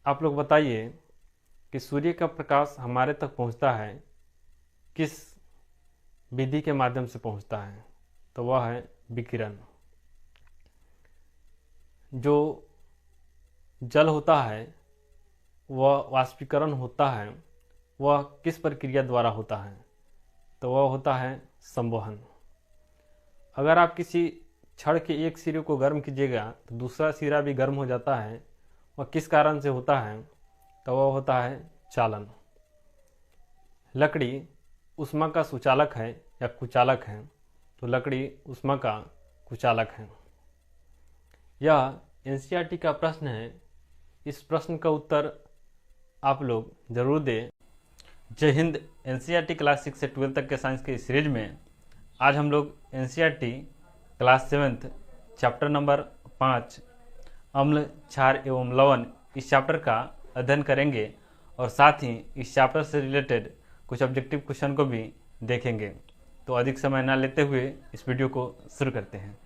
आप लोग बताइए कि सूर्य का प्रकाश हमारे तक पहुंचता है किस विधि के माध्यम से पहुंचता है, तो वह है विकिरण। जो जल होता है वह वाष्पीकरण होता है, वह किस प्रक्रिया द्वारा होता है, तो वह होता है संवहन। अगर आप किसी छड़ के एक सिरे को गर्म कीजिएगा तो दूसरा सिरा भी गर्म हो जाता है। वह किस कारण से होता है, तो वह होता है चालन। लकड़ी ऊष्मा का सुचालक है या कुचालक है, तो लकड़ी ऊष्मा का कुचालक है। यह एनसीईआरटी का प्रश्न है। इस प्रश्न का उत्तर आप लोग जरूर दें। जय हिंद। एनसीईआरटी क्लास 6 से 12 तक के साइंस के सीरीज में आज हम लोग एनसीईआरटी क्लास 7 चैप्टर नंबर 5 अम्ल क्षार एवं लवण इस चैप्टर का अध्ययन करेंगे और साथ ही इस चैप्टर से रिलेटेड कुछ ऑब्जेक्टिव क्वेश्चन को भी देखेंगे। तो अधिक समय न लेते हुए इस वीडियो को शुरू करते हैं।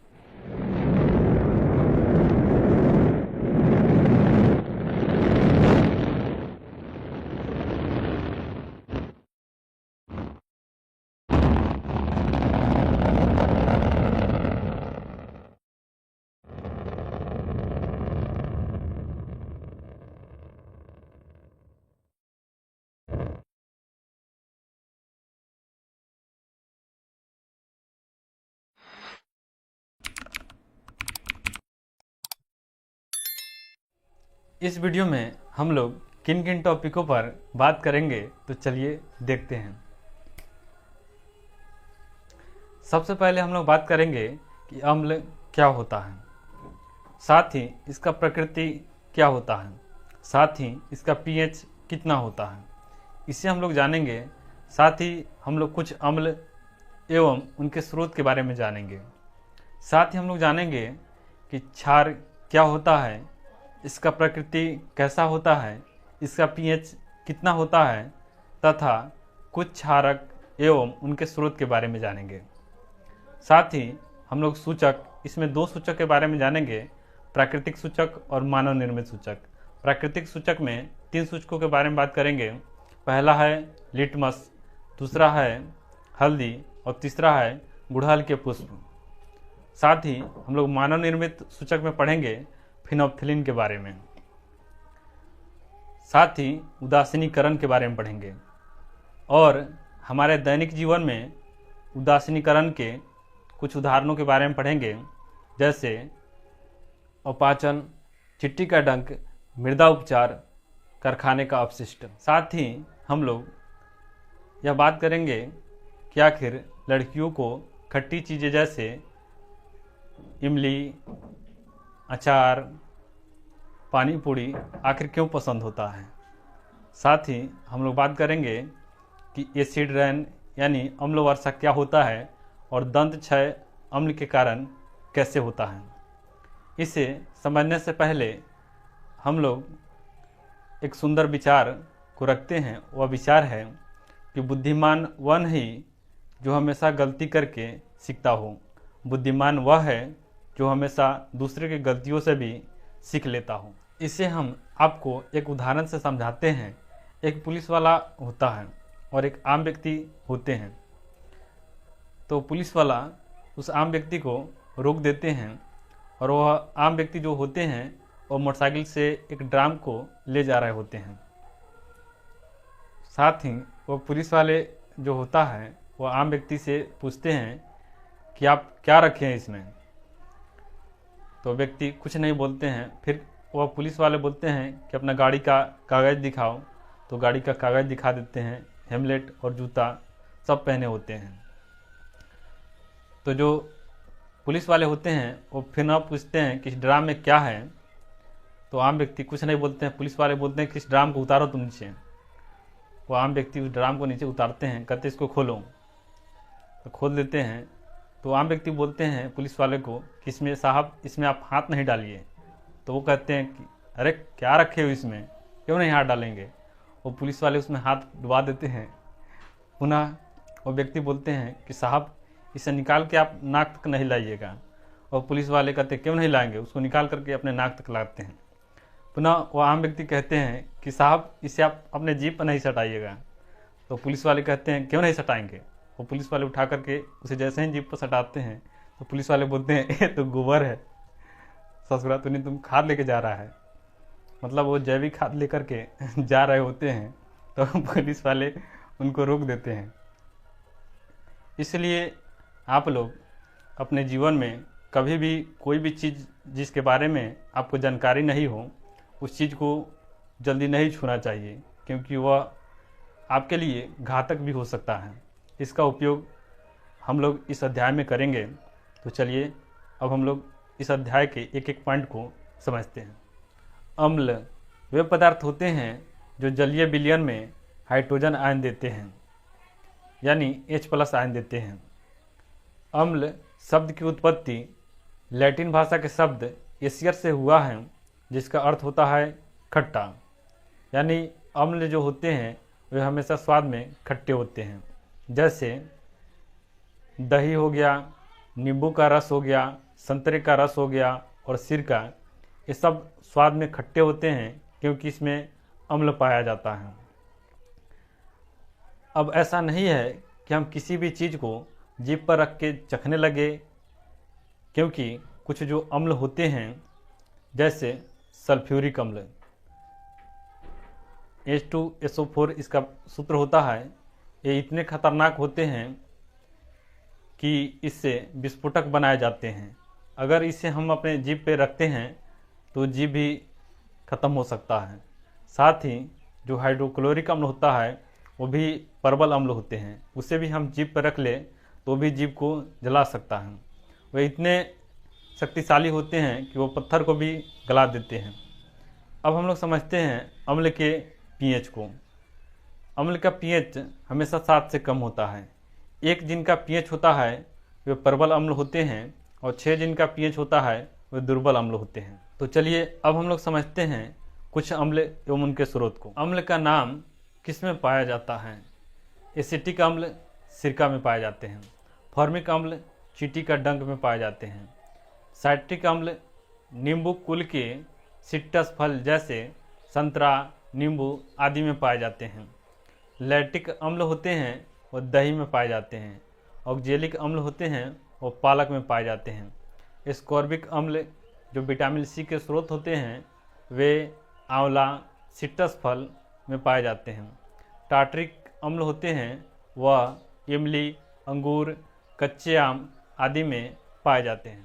इस वीडियो में हम लोग किन किन टॉपिकों पर बात करेंगे, तो चलिए देखते हैं। सबसे पहले हम लोग बात करेंगे कि अम्ल क्या होता है, साथ ही इसका प्रकृति क्या होता है, साथ ही इसका पीएच कितना होता है, इसे हम लोग जानेंगे। साथ ही हम लोग कुछ अम्ल एवं उनके स्रोत के बारे में जानेंगे। साथ ही हम लोग जानेंगे कि क्षार क्या होता है, इसका प्रकृति कैसा होता है, इसका पीएच कितना होता है, तथा कुछ क्षारक एवं उनके स्रोत के बारे में जानेंगे। साथ ही हम लोग सूचक, इसमें 2 सूचक के बारे में जानेंगे, प्राकृतिक सूचक और मानव निर्मित सूचक। प्राकृतिक सूचक में 3 सूचकों के बारे में बात करेंगे। पहला है लिटमस, दूसरा है हल्दी और तीसरा है गुड़हल के पुष्प। साथ ही हम लोग मानव निर्मित सूचक में पढ़ेंगे फिनोप्थिलीन के बारे में। साथ ही उदासीनीकरण के बारे में पढ़ेंगे और हमारे दैनिक जीवन में उदासीनीकरण के कुछ उदाहरणों के बारे में पढ़ेंगे, जैसे अपाचन, चिट्टी का डंक, मृदा उपचार, कारखाने का अपशिष्ट। साथ ही हम लोग यह बात करेंगे कि आखिर लड़कियों को खट्टी चीज़ें जैसे इमली, अचार, पानी पूरी आखिर क्यों पसंद होता है। साथ ही हम लोग बात करेंगे कि एसिड रेन यानी अम्ल वर्षा क्या होता है और दंत क्षय अम्ल के कारण कैसे होता है। इसे समझने से पहले हम लोग एक सुंदर विचार को रखते हैं। वह विचार है कि बुद्धिमान वह नहीं जो हमेशा गलती करके सीखता हो, बुद्धिमान वह है जो हमेशा दूसरे की गलतियों से भी सीख लेता हो। इसे हम आपको एक उदाहरण से समझाते हैं। एक पुलिस वाला होता है और एक आम व्यक्ति होते हैं। तो पुलिस वाला उस आम व्यक्ति को रोक देते हैं और वह आम व्यक्ति जो होते हैं वो मोटरसाइकिल से एक ड्राम को ले जा रहे होते हैं। साथ ही वो पुलिस वाले जो होता है वह आम व्यक्ति से पूछते हैं कि आप क्या रखे हैं इसमें। तो व्यक्ति कुछ नहीं बोलते हैं। फिर वह पुलिस वाले बोलते हैं कि अपना गाड़ी का कागज़ दिखाओ। तो गाड़ी का कागज़ दिखा देते हैं। हेमलेट और जूता सब पहने होते हैं। तो जो पुलिस वाले होते हैं वो फिर ना पूछते हैं कि इस ड्राम में क्या है। तो आम व्यक्ति कुछ नहीं बोलते हैं। पुलिस वाले बोलते हैं कि इस ड्राम को उतारो तुम नीचे। वो आम व्यक्ति उस ड्राम को नीचे उतारते हैं, कहते इसको खोलो। तो खोल देते हैं। तो आम व्यक्ति बोलते हैं पुलिस वाले को कि इसमें साहब, इसमें आप हाथ नहीं डालिए। तो वो कहते हैं कि अरे क्या रखे हो इसमें, क्यों नहीं हाथ डालेंगे। वो पुलिस वाले उसमें हाथ डुबा देते हैं। पुनः वो व्यक्ति बोलते हैं कि साहब इसे निकाल के आप नाक तक नहीं लाइएगा। और पुलिस वाले कहते हैं क्यों नहीं लाएंगे, उसको निकाल करके अपने नाक तक लाते हैं। पुनः वो आम व्यक्ति कहते हैं कि साहब इसे आप अपने जीभ पर नहीं सटाइएगा। तो पुलिस वाले कहते हैं क्यों नहीं सटाएंगे। वो पुलिस वाले उठा करके उसे जैसे ही जीभ पर सटाते हैं तो पुलिस वाले बोलते हैं ये तो गोबर है, ससुरा तूने तुम खाद लेके जा रहा है। मतलब वो जैविक खाद लेकर के जा रहे होते हैं। तो पुलिस वाले उनको रोक देते हैं। इसलिए आप लोग अपने जीवन में कभी भी कोई भी चीज़ जिसके बारे में आपको जानकारी नहीं हो, उस चीज़ को जल्दी नहीं छूना चाहिए, क्योंकि वह आपके लिए घातक भी हो सकता है। इसका उपयोग हम लोग इस अध्याय में करेंगे। तो चलिए अब हम लोग इस अध्याय के एक एक पॉइंट को समझते हैं। अम्ल वे पदार्थ होते हैं जो जलीय विलयन में हाइड्रोजन आयन देते हैं, यानी H+ आयन देते हैं। अम्ल शब्द की उत्पत्ति लैटिन भाषा के शब्द एसियर से हुआ है, जिसका अर्थ होता है खट्टा। यानी अम्ल जो होते हैं वे हमेशा स्वाद में खट्टे होते हैं। जैसे दही हो गया, नींबू का रस हो गया, संतरे का रस हो गया और सिरका, ये सब स्वाद में खट्टे होते हैं क्योंकि इसमें अम्ल पाया जाता है। अब ऐसा नहीं है कि हम किसी भी चीज़ को जीभ पर रख के चखने लगे, क्योंकि कुछ जो अम्ल होते हैं जैसे सल्फ्यूरिक अम्ल H2SO4 इसका सूत्र होता है, ये इतने खतरनाक होते हैं कि इससे विस्फोटक बनाए जाते हैं। अगर इसे हम अपने जीभ पे रखते हैं तो जीभ भी खत्म हो सकता है। साथ ही जो हाइड्रोक्लोरिक अम्ल होता है वो भी प्रबल अम्ल होते हैं, उसे भी हम जीभ पर रख ले तो भी जीभ को जला सकता है। वे इतने शक्तिशाली होते हैं कि वो पत्थर को भी गला देते हैं। अब हम लोग समझते हैं अम्ल के पीएच को। अम्ल का पीएच हमेशा 7 से कम होता है। 1 जिनका पीएच होता है वे प्रबल अम्ल होते हैं और 6 जिनका पीएच होता है वे दुर्बल अम्ल होते हैं। तो चलिए अब हम लोग समझते हैं कुछ अम्ल एवं उनके स्रोत को। अम्ल का नाम किस में पाया जाता है? एसिटिक अम्ल सिरका में पाए जाते हैं। फॉर्मिक अम्ल चींटी का डंक में पाए जाते हैं। साइट्रिक अम्ल नींबू कुल के सिट्रस फल जैसे संतरा, नींबू आदि में पाए जाते हैं। लैक्टिक अम्ल होते हैं वो दही में पाए जाते हैं। ऑक्जेलिक अम्ल होते हैं वो पालक में पाए जाते हैं। एस्कॉर्बिक अम्ल जो विटामिन सी के स्रोत होते हैं वे आंवला, सिट्रस फल में पाए जाते हैं। टार्टरिक अम्ल होते हैं वह इमली, अंगूर, कच्चे आम आदि में पाए जाते हैं।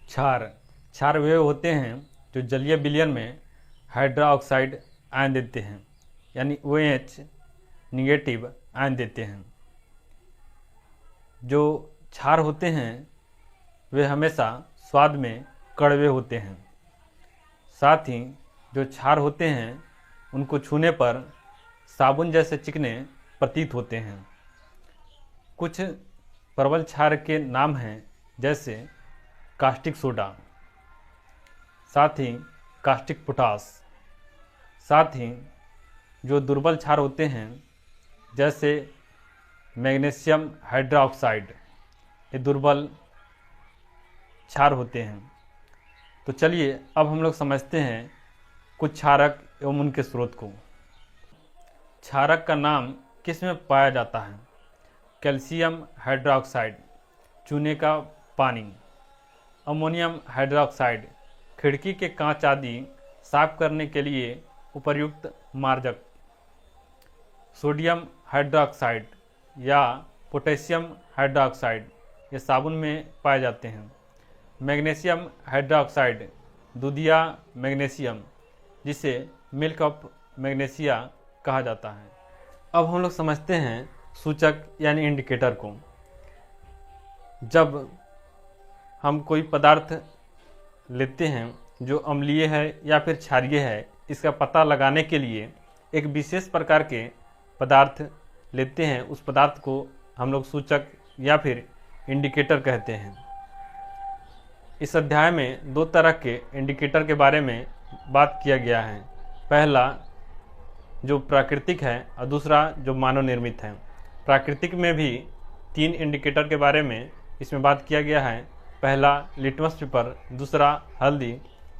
क्षार वे होते हैं जो जलीय विलयन में हाइड्रोक्साइड आयन देते हैं, यानी OH निगेटिव आयन देते हैं। जो क्षार होते हैं वे हमेशा स्वाद में कड़वे होते हैं। साथ ही जो क्षार होते हैं उनको छूने पर साबुन जैसे चिकने प्रतीत होते हैं। कुछ प्रबल क्षार के नाम हैं जैसे कास्टिक सोडा, साथ ही कास्टिक पोटास। साथ ही जो दुर्बल क्षार होते हैं जैसे मैग्नीशियम हाइड्रोक्साइड, ये दुर्बल क्षार होते हैं। तो चलिए अब हम लोग समझते हैं कुछ क्षारक एवं उनके स्रोत को। क्षारक का नाम किस में पाया जाता है? कैल्शियम हाइड्रोक्साइड, चूने का पानी। अमोनियम हाइड्रोक्साइड, खिड़की के कांच आदि साफ करने के लिए उपयुक्त मार्जक। सोडियम हाइड्रोक्साइड या पोटेशियम हाइड्रोक्साइड, ये साबुन में पाए जाते हैं। मैग्नीशियम हाइड्रोक्साइड, दूधिया मैग्नीशियम, जिसे मिल्क ऑफ मैग्नीशिया कहा जाता है। अब हम लोग समझते हैं सूचक यानी इंडिकेटर को। जब हम कोई पदार्थ लेते हैं जो अम्लीय है या फिर क्षारीय है, इसका पता लगाने के लिए एक विशेष प्रकार के पदार्थ लेते हैं, उस पदार्थ को हम लोग सूचक या फिर इंडिकेटर कहते हैं। इस अध्याय में 2 तरह के इंडिकेटर के बारे में बात किया गया है। पहला जो प्राकृतिक है और दूसरा जो मानव निर्मित है। प्राकृतिक में भी 3 इंडिकेटर के बारे में इसमें बात किया गया है। पहला लिटमस पेपर, दूसरा हल्दी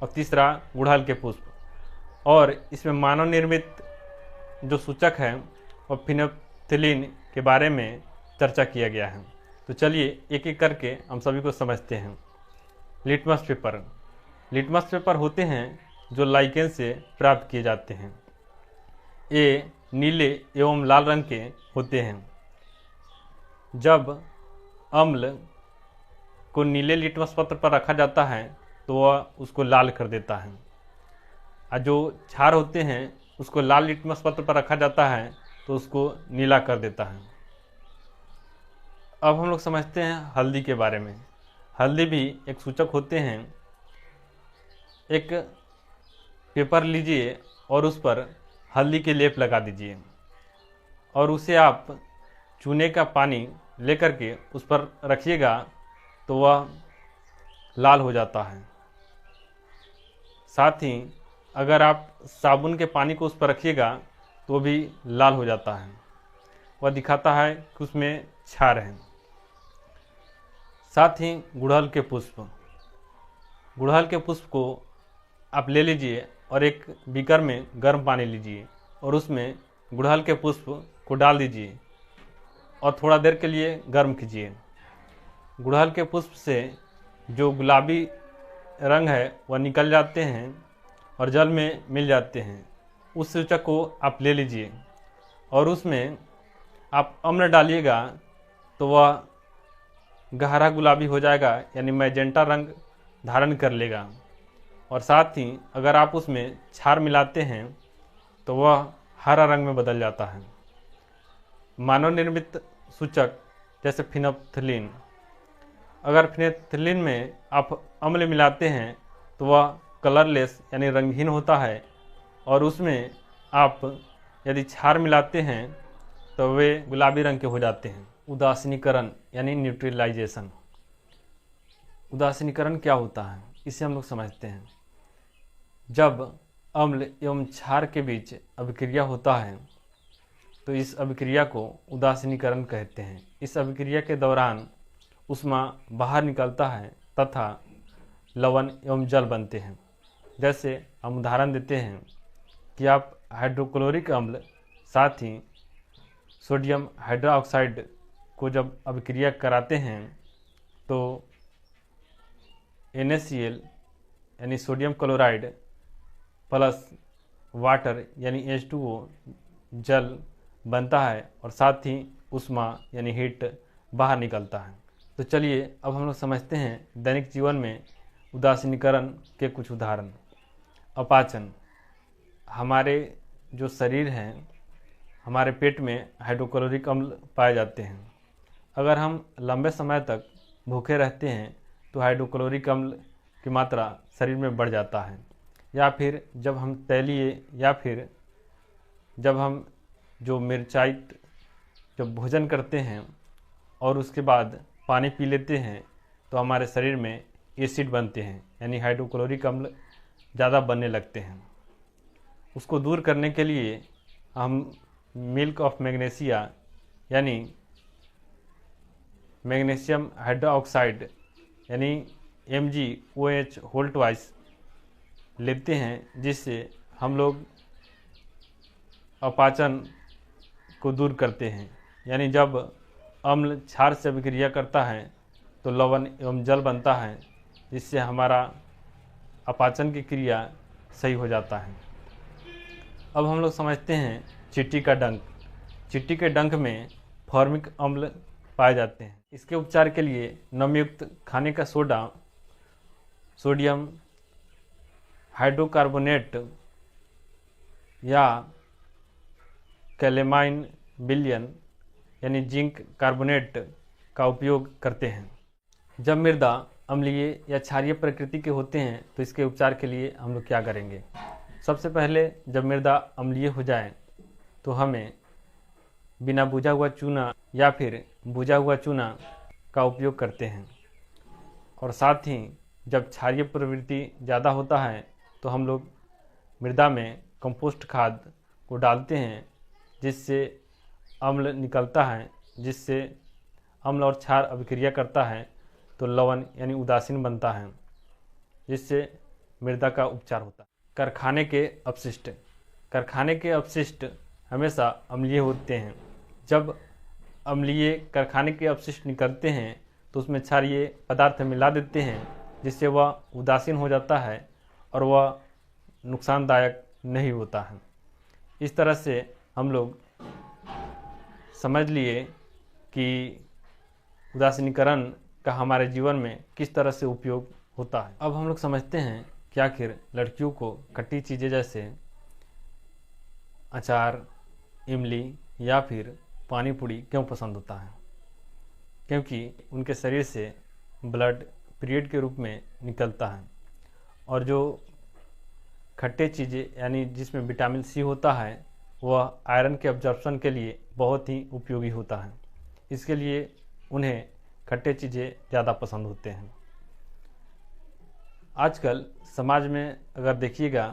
और तीसरा गुड़हल के पुष्प। और इसमें मानव निर्मित जो सूचक है और फिनोप्थिलीन के बारे में चर्चा किया गया है। तो चलिए एक एक करके हम सभी को समझते हैं। Litmus paper. लिटमस पेपर होते हैं जो लाइकेन से प्राप्त किए जाते हैं। ये नीले एवं लाल रंग के होते हैं। जब अम्ल को नीले लिटमस पत्र पर रखा जाता है तो वह उसको लाल कर देता है, और जो क्षार होते हैं उसको लाल लिटमस पत्र पर रखा जाता है तो उसको नीला कर देता है। अब हम लोग समझते हैं हल्दी के बारे में। हल्दी भी एक सूचक होते हैं। एक पेपर लीजिए और उस पर हल्दी के लेप लगा दीजिए और उसे आप चूने का पानी लेकर के उस पर रखिएगा तो वह लाल हो जाता है। साथ ही अगर आप साबुन के पानी को उस पर रखिएगा तो भी लाल हो जाता है। वह दिखाता है कि उसमें क्षार है। साथ ही गुड़हल के पुष्प। गुड़हल के पुष्प को आप ले लीजिए और एक बीकर में गर्म पानी लीजिए और उसमें गुड़हल के पुष्प को डाल दीजिए और थोड़ा देर के लिए गर्म कीजिए। गुड़हल के पुष्प से जो गुलाबी रंग है वह निकल जाते हैं और जल में मिल जाते हैं। उस सूचक को आप ले लीजिए और उसमें आप अम्ल डालिएगा तो वह गहरा गुलाबी हो जाएगा, यानी मैजेंटा रंग धारण कर लेगा। और साथ ही अगर आप उसमें क्षार मिलाते हैं तो वह हरा रंग में बदल जाता है। मानव निर्मित सूचक जैसे फिनोल्फ्थालीन, अगर फिनोल्फ्थालीन में आप अम्ल मिलाते हैं तो वह कलरलेस यानी रंगहीन होता है, और उसमें आप यदि क्षार मिलाते हैं तो वे गुलाबी रंग के हो जाते हैं। उदासीनीकरण यानी न्यूट्रलाइजेशन। उदासीनीकरण क्या होता है, इसे हम लोग समझते हैं। जब अम्ल एवं क्षार के बीच अभिक्रिया होता है तो इस अभिक्रिया को उदासीनीकरण कहते हैं। इस अभिक्रिया के दौरान ऊष्मा बाहर निकलता है तथा लवण एवं जल बनते हैं। जैसे हम उदाहरण देते हैं कि आप हाइड्रोक्लोरिक अम्ल साथ ही सोडियम हाइड्रोक्साइड को जब अभिक्रिया कराते हैं तो NaCl यानी सोडियम क्लोराइड प्लस वाटर यानी H2O जल बनता है, और साथ ही ऊष्मा यानी हीट बाहर निकलता है। तो चलिए अब हम लोग समझते हैं दैनिक जीवन में उदासीनीकरण के कुछ उदाहरण। अपाचन, हमारे जो शरीर हैं, हमारे पेट में हाइड्रोक्लोरिक अम्ल पाए जाते हैं। अगर हम लंबे समय तक भूखे रहते हैं तो हाइड्रोक्लोरिक अम्ल की मात्रा शरीर में बढ़ जाता है। या फिर जब हम तैलीय या फिर जब हम जो मिर्चाइत जब भोजन करते हैं और उसके बाद पानी पी लेते हैं तो हमारे शरीर में एसिड बनते हैं, यानी हाइड्रोक्लोरिक अम्ल ज़्यादा बनने लगते हैं। उसको दूर करने के लिए हम मिल्क ऑफ मैग्नीशिया यानी मैग्नीशियम हाइड्रोक्साइड यानी MgOH होल ट्वाइस लेते हैं, जिससे हम लोग अपाचन को दूर करते हैं। यानी जब अम्ल क्षार से अभिक्रिया करता है तो लवण एवं जल बनता है, जिससे हमारा अपाचन की क्रिया सही हो जाता है। अब हम लोग समझते हैं चींटी का डंक। चींटी के डंक में फॉर्मिक अम्ल पाए जाते हैं। इसके उपचार के लिए नमयुक्त खाने का सोडा, सोडियम हाइड्रोकार्बोनेट या कैलेमाइन विलयन यानी जिंक कार्बोनेट का उपयोग करते हैं। जब मृदा अम्लीय या क्षारीय प्रकृति के होते हैं तो इसके उपचार के लिए हम लोग क्या करेंगे। सबसे पहले जब मृदा अम्लीय हो जाए तो हमें बिना भुजा हुआ चूना या फिर भुजा हुआ चूना का उपयोग करते हैं। और साथ ही जब क्षारीय प्रवृत्ति ज़्यादा होता है तो हम लोग मृदा में कंपोस्ट खाद को डालते हैं, जिससे अम्ल निकलता है, जिससे अम्ल और क्षार अभिक्रिया करता है तो लवण यानी उदासीन बनता है, जिससे मृदा का उपचार होता है। कारखाने के अपशिष्ट। कारखाने के अपशिष्ट हमेशा अम्लीय होते हैं। जब अम्लीय कारखाने के अपशिष्ट निकलते हैं तो उसमें क्षारीय पदार्थ मिला देते हैं, जिससे वह उदासीन हो जाता है और वह नुकसानदायक नहीं होता है। इस तरह से हम लोग समझ लिए कि उदासीनीकरण का हमारे जीवन में किस तरह से उपयोग होता है। अब हम लोग समझते हैं कि आखिर लड़कियों को खट्टी चीज़ें जैसे अचार, इमली या फिर पानी पूरी क्यों पसंद होता है। क्योंकि उनके शरीर से ब्लड पीरियड के रूप में निकलता है, और जो खट्टे चीज़ें यानी जिसमें विटामिन सी होता है वह आयरन के अब्जॉर्प्शन के लिए बहुत ही उपयोगी होता है। इसके लिए उन्हें खट्टे चीज़ें ज़्यादा पसंद होते हैं। आजकल समाज में अगर देखिएगा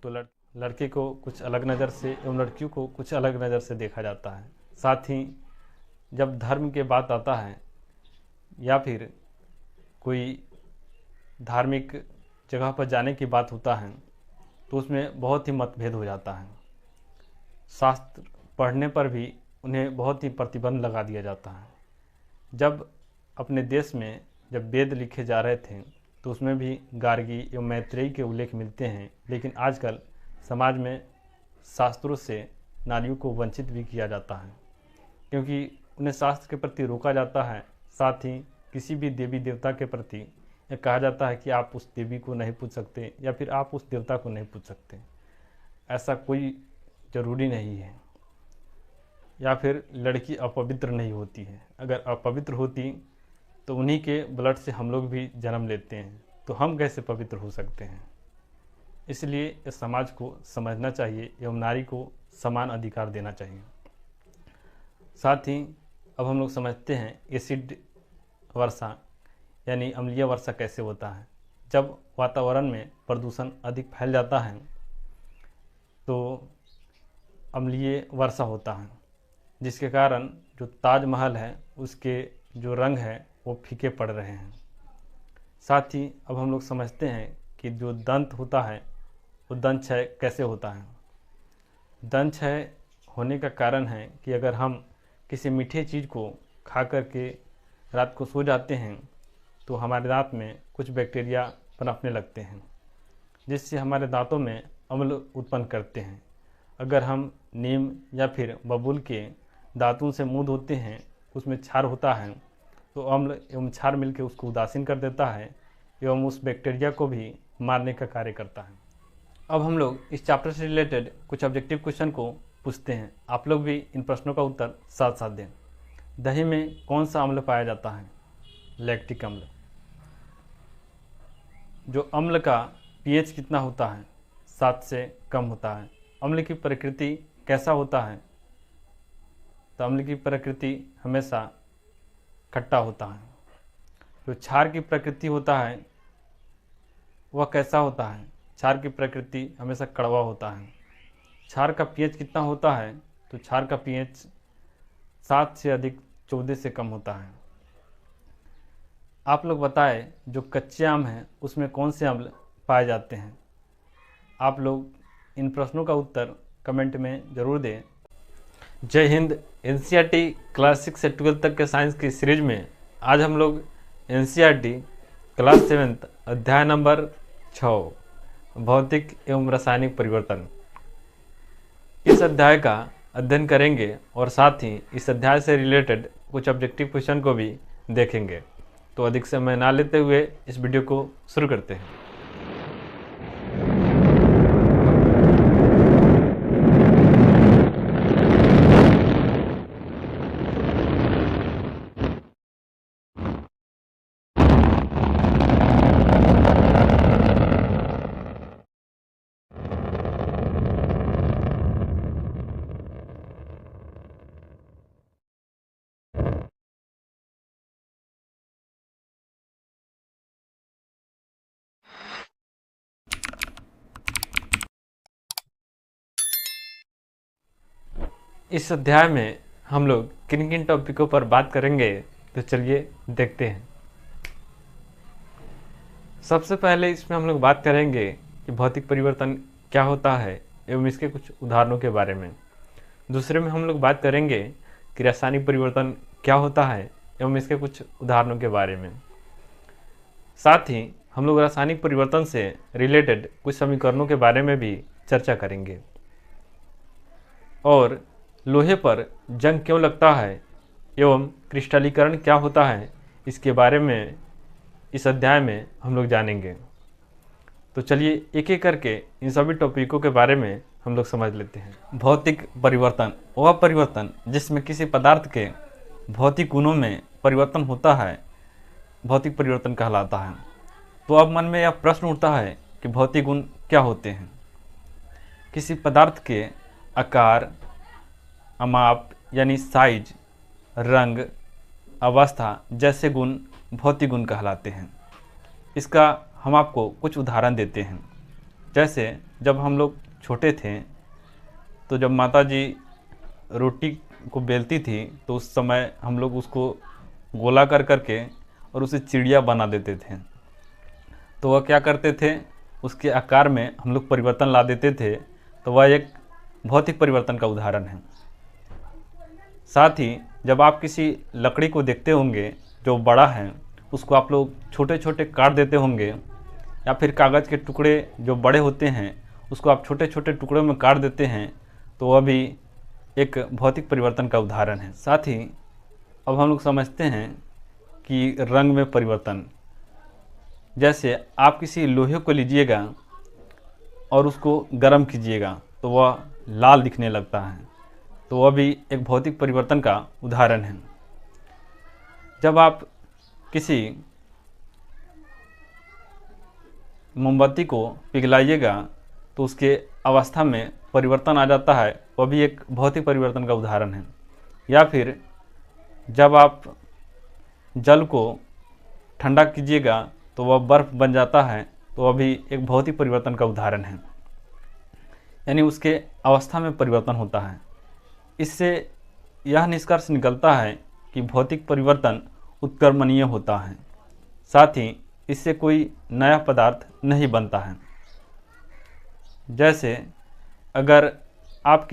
तो लड़के को कुछ अलग नज़र से एवं लड़कियों को कुछ अलग नज़र से देखा जाता है। साथ ही जब धर्म के बात आता है या फिर कोई धार्मिक जगह पर जाने की बात होता है तो उसमें बहुत ही मतभेद हो जाता है। शास्त्र पढ़ने पर भी उन्हें बहुत ही प्रतिबंध लगा दिया जाता है। जब अपने देश में जब वेद लिखे जा रहे थे तो उसमें भी गार्गी एवं मैत्रेयी के उल्लेख मिलते हैं, लेकिन आजकल समाज में शास्त्रों से नारियों को वंचित भी किया जाता है, क्योंकि उन्हें शास्त्र के प्रति रोका जाता है। साथ ही किसी भी देवी देवता के प्रति या कहा जाता है कि आप उस देवी को नहीं पूछ सकते या फिर आप उस देवता को नहीं पूछ सकते। ऐसा कोई ज़रूरी नहीं है। या फिर लड़की अपवित्र नहीं होती है। अगर अपवित्र होती तो उन्हीं के ब्लड से हम लोग भी जन्म लेते हैं, तो हम कैसे पवित्र हो सकते हैं। इसलिए इस समाज को समझना चाहिए एवं नारी को समान अधिकार देना चाहिए। साथ ही अब हम लोग समझते हैं एसिड वर्षा यानी अम्लीय वर्षा कैसे होता है। जब वातावरण में प्रदूषण अधिक फैल जाता है तो अम्लीय वर्षा होता है, जिसके कारण जो ताजमहल है उसके जो रंग है वो फीके पड़ रहे हैं। साथ ही अब हम लोग समझते हैं कि जो दंत होता है वो दंत क्षय कैसे होता है। दंत क्षय होने का कारण है कि अगर हम किसी मीठे चीज़ को खा करके रात को सो जाते हैं तो हमारे दांत में कुछ बैक्टीरिया पनपने लगते हैं, जिससे हमारे दांतों में अम्ल उत्पन्न करते हैं। अगर हम नीम या फिर बबूल के दातुन से मुंह धोते हैं, उसमें क्षार होता है, तो अम्ल एवं क्षार मिलकर उसको उदासीन कर देता है एवं उस बैक्टीरिया को भी मारने का कार्य करता है। अब हम लोग इस चैप्टर से रिलेटेड कुछ ऑब्जेक्टिव क्वेश्चन को पूछते हैं। आप लोग भी इन प्रश्नों का उत्तर साथ साथ दें। दही में कौन सा अम्ल पाया जाता है? लैक्टिक अम्ल। जो अम्ल का पीएच कितना होता है? 7 से कम होता है। अम्ल की प्रकृति कैसा होता है? तो अम्ल की प्रकृति हमेशा खट्टा होता है। जो क्षार की प्रकृति होता है वह कैसा होता है? क्षार की प्रकृति हमेशा कड़वा होता है। क्षार का पीएच कितना होता है? तो क्षार का पीएच 7 से अधिक 14 से कम होता है। आप लोग बताएं, जो कच्चे आम हैं उसमें कौन से अम्ल पाए जाते हैं? आप लोग इन प्रश्नों का उत्तर कमेंट में ज़रूर दें। जय हिंद। एनसीईआरटी क्लास 6 से 12 तक के साइंस की सीरीज में आज हम लोग एनसीईआरटी क्लास 7 अध्याय नंबर 6 भौतिक एवं रासायनिक परिवर्तन, इस अध्याय का अध्ययन करेंगे और साथ ही इस अध्याय से रिलेटेड कुछ ऑब्जेक्टिव क्वेश्चन को भी देखेंगे। तो अधिक समय ना लेते हुए इस वीडियो को शुरू करते हैं। इस अध्याय में हम लोग किन किन टॉपिकों पर बात करेंगे, तो चलिए देखते हैं। सबसे पहले इसमें हम लोग बात करेंगे कि भौतिक परिवर्तन क्या होता है एवं इसके कुछ उदाहरणों के बारे में। दूसरे में हम लोग बात करेंगे कि रासायनिक परिवर्तन क्या होता है एवं इसके कुछ उदाहरणों के बारे में। साथ ही हम लोग रासायनिक परिवर्तन से रिलेटेड कुछ समीकरणों के बारे में भी चर्चा करेंगे। और लोहे पर जंग क्यों लगता है एवं क्रिस्टलीकरण क्या होता है, इसके बारे में इस अध्याय में हम लोग जानेंगे। तो चलिए एक एक करके इन सभी टॉपिकों के बारे में हम लोग समझ लेते हैं। भौतिक परिवर्तन वह परिवर्तन जिसमें किसी पदार्थ के भौतिक गुणों में परिवर्तन होता है, भौतिक परिवर्तन कहलाता है। तो अब मन में यह प्रश्न उठता है कि भौतिक गुण क्या होते हैं। किसी पदार्थ के आकार, माप यानी साइज, रंग, अवस्था जैसे गुण भौतिक गुण कहलाते हैं। इसका हम आपको कुछ उदाहरण देते हैं। जैसे जब हम लोग छोटे थे तो जब माताजी रोटी को बेलती थी तो उस समय हम लोग उसको गोला कर करके और उसे चिड़िया बना देते थे। तो वह क्या करते थे, उसके आकार में हम लोग परिवर्तन ला देते थे। तो वह एक भौतिक परिवर्तन का उदाहरण है। साथ ही जब आप किसी लकड़ी को देखते होंगे जो बड़ा है, उसको आप लोग छोटे छोटे काट देते होंगे, या फिर कागज़ के टुकड़े जो बड़े होते हैं उसको आप छोटे छोटे टुकड़ों में काट देते हैं, तो वह भी एक भौतिक परिवर्तन का उदाहरण है। साथ ही अब हम लोग समझते हैं कि रंग में परिवर्तन, जैसे आप किसी लोहे को लीजिएगा और उसको गर्म कीजिएगा तो वह लाल दिखने लगता है, तो वह भी एक भौतिक परिवर्तन का उदाहरण है। जब आप किसी मोमबत्ती को पिघलाइएगा तो उसके अवस्था में परिवर्तन आ जाता है, वह भी एक भौतिक परिवर्तन का उदाहरण है। या फिर जब आप जल को ठंडा कीजिएगा तो वह बर्फ़ बन जाता है, तो वह भी एक भौतिक परिवर्तन का उदाहरण है, यानी उसके अवस्था में परिवर्तन होता है। इससे यह निष्कर्ष निकलता है कि भौतिक परिवर्तन उत्क्रमणीय होता है, साथ ही इससे कोई नया पदार्थ नहीं बनता है। जैसे अगर आप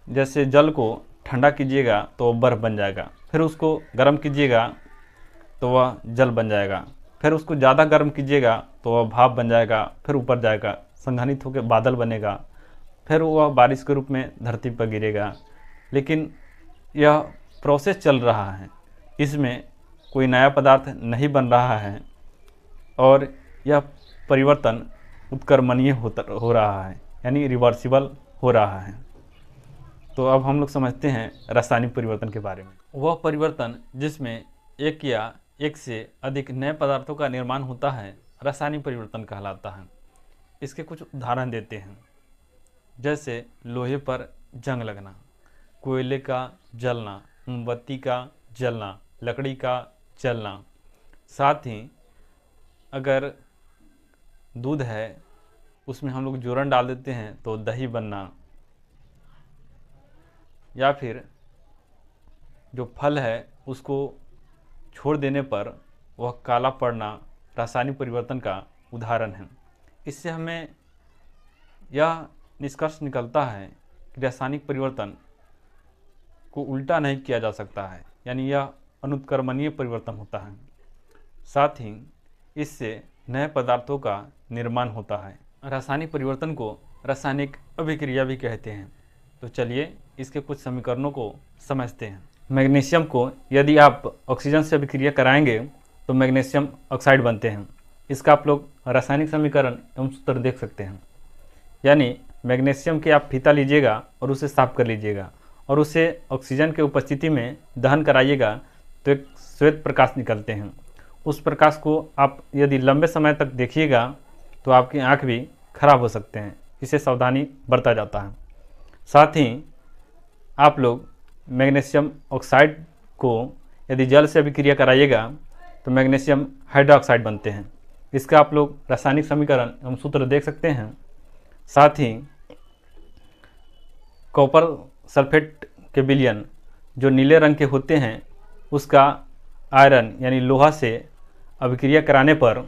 जैसे जल को ठंडा कीजिएगा तो वह बर्फ़ बन जाएगा, फिर उसको गर्म कीजिएगा तो वह जल बन जाएगा, फिर उसको ज़्यादा गर्म कीजिएगा तो वह भाप बन जाएगा, फिर ऊपर जाएगा, संघनित होकर बादल बनेगा, फिर वह बारिश के रूप में धरती पर गिरेगा। लेकिन यह प्रोसेस चल रहा है, इसमें कोई नया पदार्थ नहीं बन रहा है और यह परिवर्तन उत्क्रमणीय हो रहा है, यानी रिवर्सिबल हो रहा है। तो अब हम लोग समझते हैं रासायनिक परिवर्तन के बारे में। वह परिवर्तन जिसमें एक या एक से अधिक नए पदार्थों का निर्माण होता है रासायनिक परिवर्तन कहलाता है। इसके कुछ उदाहरण देते हैं, जैसे लोहे पर जंग लगना, कोयले का जलना, मोमबत्ती का जलना, लकड़ी का जलना। साथ ही अगर दूध है उसमें हम लोग जोरन डाल देते हैं तो दही बनना, या फिर जो फल है उसको छोड़ देने पर वह काला पड़ना रासायनिक परिवर्तन का उदाहरण है। इससे हमें यह निष्कर्ष निकलता है कि रासायनिक परिवर्तन को उल्टा नहीं किया जा सकता है, यानी यह अनुत्क्रमणीय परिवर्तन होता है। साथ ही इससे नए पदार्थों का निर्माण होता है। रासायनिक परिवर्तन को रासायनिक अभिक्रिया भी कहते हैं। तो चलिए इसके कुछ समीकरणों को समझते हैं। मैग्नीशियम को यदि आप ऑक्सीजन से अभिक्रिया कराएंगे तो मैग्नीशियम ऑक्साइड बनते हैं। इसका आप लोग रासायनिक समीकरण एवं सूत्र देख सकते हैं। यानी मैग्नीशियम के आप फीता लीजिएगा और उसे साफ कर लीजिएगा और उसे ऑक्सीजन के उपस्थिति में दहन कराइएगा तो एक श्वेत प्रकाश निकलते हैं। उस प्रकाश को आप यदि लंबे समय तक देखिएगा तो आपकी आँख भी खराब हो सकते हैं, इसे सावधानी बरता जाता है। साथ ही आप लोग मैग्नीशियम ऑक्साइड को यदि जल से अभिक्रिया कराइएगा तो मैग्नीशियम हाइड्रोक्साइड बनते हैं। इसका आप लोग रासायनिक समीकरण एवं सूत्र देख सकते हैं। साथ ही कॉपर सल्फेट के विलयन जो नीले रंग के होते हैं उसका आयरन यानी लोहा से अभिक्रिया कराने पर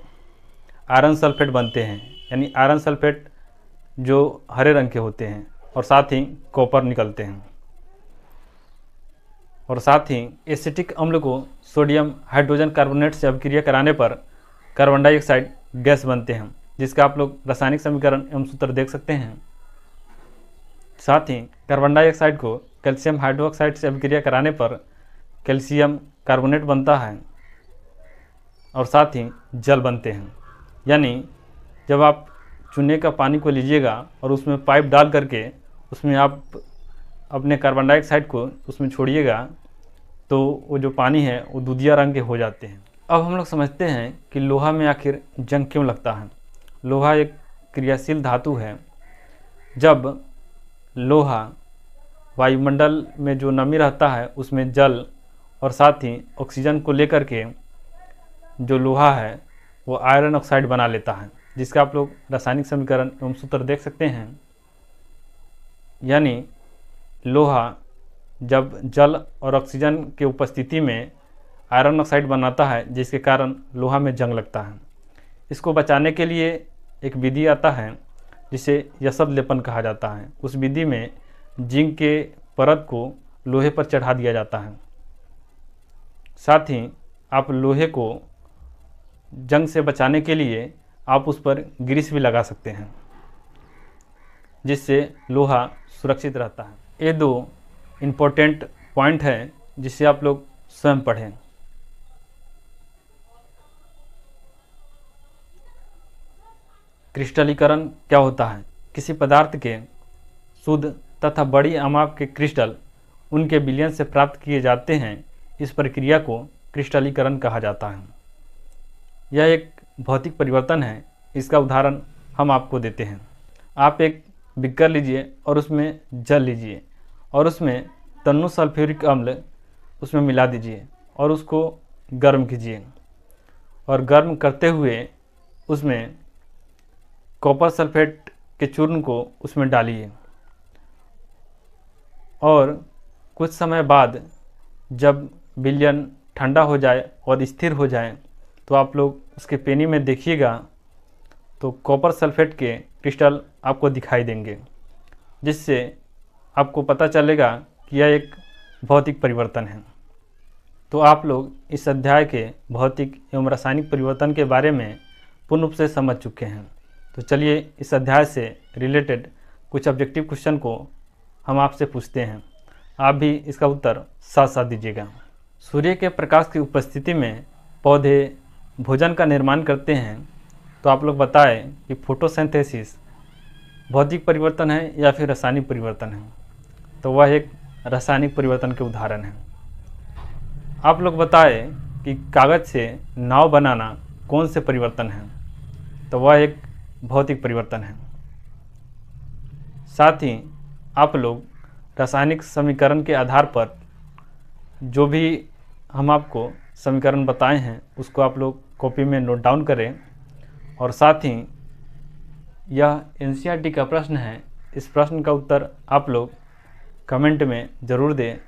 आयरन सल्फेट बनते हैं, यानी आयरन सल्फेट जो हरे रंग के होते हैं, और साथ ही कॉपर निकलते हैं। और साथ ही एसिटिक अम्ल को सोडियम हाइड्रोजन कार्बोनेट से अभिक्रिया कराने पर कार्बन डाइऑक्साइड गैस बनते हैं, जिसका आप लोग रासायनिक समीकरण एवं सूत्र देख सकते हैं। साथ ही कार्बन डाइऑक्साइड को कैल्शियम हाइड्रोक्साइड से अभिक्रिया कराने पर कैल्शियम कार्बोनेट बनता है और साथ ही जल बनते हैं। यानी जब आप चूने का पानी को लीजिएगा और उसमें पाइप डाल करके उसमें आप अपने कार्बन डाइऑक्साइड को उसमें छोड़िएगा तो वो जो पानी है वो दूधिया रंग के हो जाते हैं। अब हम लोग समझते हैं कि लोहा में आखिर जंग क्यों लगता है। लोहा एक क्रियाशील धातु है। जब लोहा वायुमंडल में जो नमी रहता है उसमें जल और साथ ही ऑक्सीजन को लेकर के जो लोहा है वो आयरन ऑक्साइड बना लेता है, जिसका आप लोग रासायनिक समीकरण एवं सूत्र देख सकते हैं। यानी लोहा जब जल और ऑक्सीजन के उपस्थिति में आयरन ऑक्साइड बनाता है, जिसके कारण लोहा में जंग लगता है। इसको बचाने के लिए एक विधि आता है जिसे यसद लेपन कहा जाता है। उस विधि में जिंक के परत को लोहे पर चढ़ा दिया जाता है। साथ ही आप लोहे को जंग से बचाने के लिए आप उस पर ग्रीस भी लगा सकते हैं, जिससे लोहा सुरक्षित रहता है। ये दो इम्पोर्टेंट पॉइंट हैं जिसे आप लोग स्वयं पढ़ें। क्रिस्टलीकरण क्या होता है? किसी पदार्थ के शुद्ध तथा बड़ी आमाप के क्रिस्टल उनके विलयन से प्राप्त किए जाते हैं। इस प्रक्रिया को क्रिस्टलीकरण कहा जाता है। यह एक भौतिक परिवर्तन है। इसका उदाहरण हम आपको देते हैं। आप एक बीकर लीजिए और उसमें जल लीजिए और उसमें तन्नु सल्फ्यूरिक अम्ल उसमें मिला दीजिए और उसको गर्म कीजिए और गर्म करते हुए उसमें कॉपर सल्फेट के चूर्ण को उसमें डालिए और कुछ समय बाद जब विलयन ठंडा हो जाए और स्थिर हो जाए तो आप लोग उसके पेनी में देखिएगा तो कॉपर सल्फेट के क्रिस्टल आपको दिखाई देंगे, जिससे आपको पता चलेगा कि यह एक भौतिक परिवर्तन है। तो आप लोग इस अध्याय के भौतिक एवं रासायनिक परिवर्तन के बारे में पूर्ण रूप से समझ चुके हैं। तो चलिए इस अध्याय से रिलेटेड कुछ ऑब्जेक्टिव क्वेश्चन को हम आपसे पूछते हैं। आप भी इसका उत्तर साथ साथ दीजिएगा। सूर्य के प्रकाश की उपस्थिति में पौधे भोजन का निर्माण करते हैं, तो आप लोग बताएं कि फोटोसिंथेसिस भौतिक परिवर्तन है या फिर रासायनिक परिवर्तन है? तो वह एक रासायनिक परिवर्तन के उदाहरण है। आप लोग बताएं कि कागज़ से नाव बनाना कौन से परिवर्तन है? तो वह एक भौतिक परिवर्तन है। साथ ही आप लोग रासायनिक समीकरण के आधार पर जो भी हम आपको समीकरण बताए हैं उसको आप लोग कॉपी में नोट डाउन करें और साथ ही यह एनसीईआरटी का प्रश्न है। इस प्रश्न का उत्तर आप लोग कमेंट में ज़रूर दें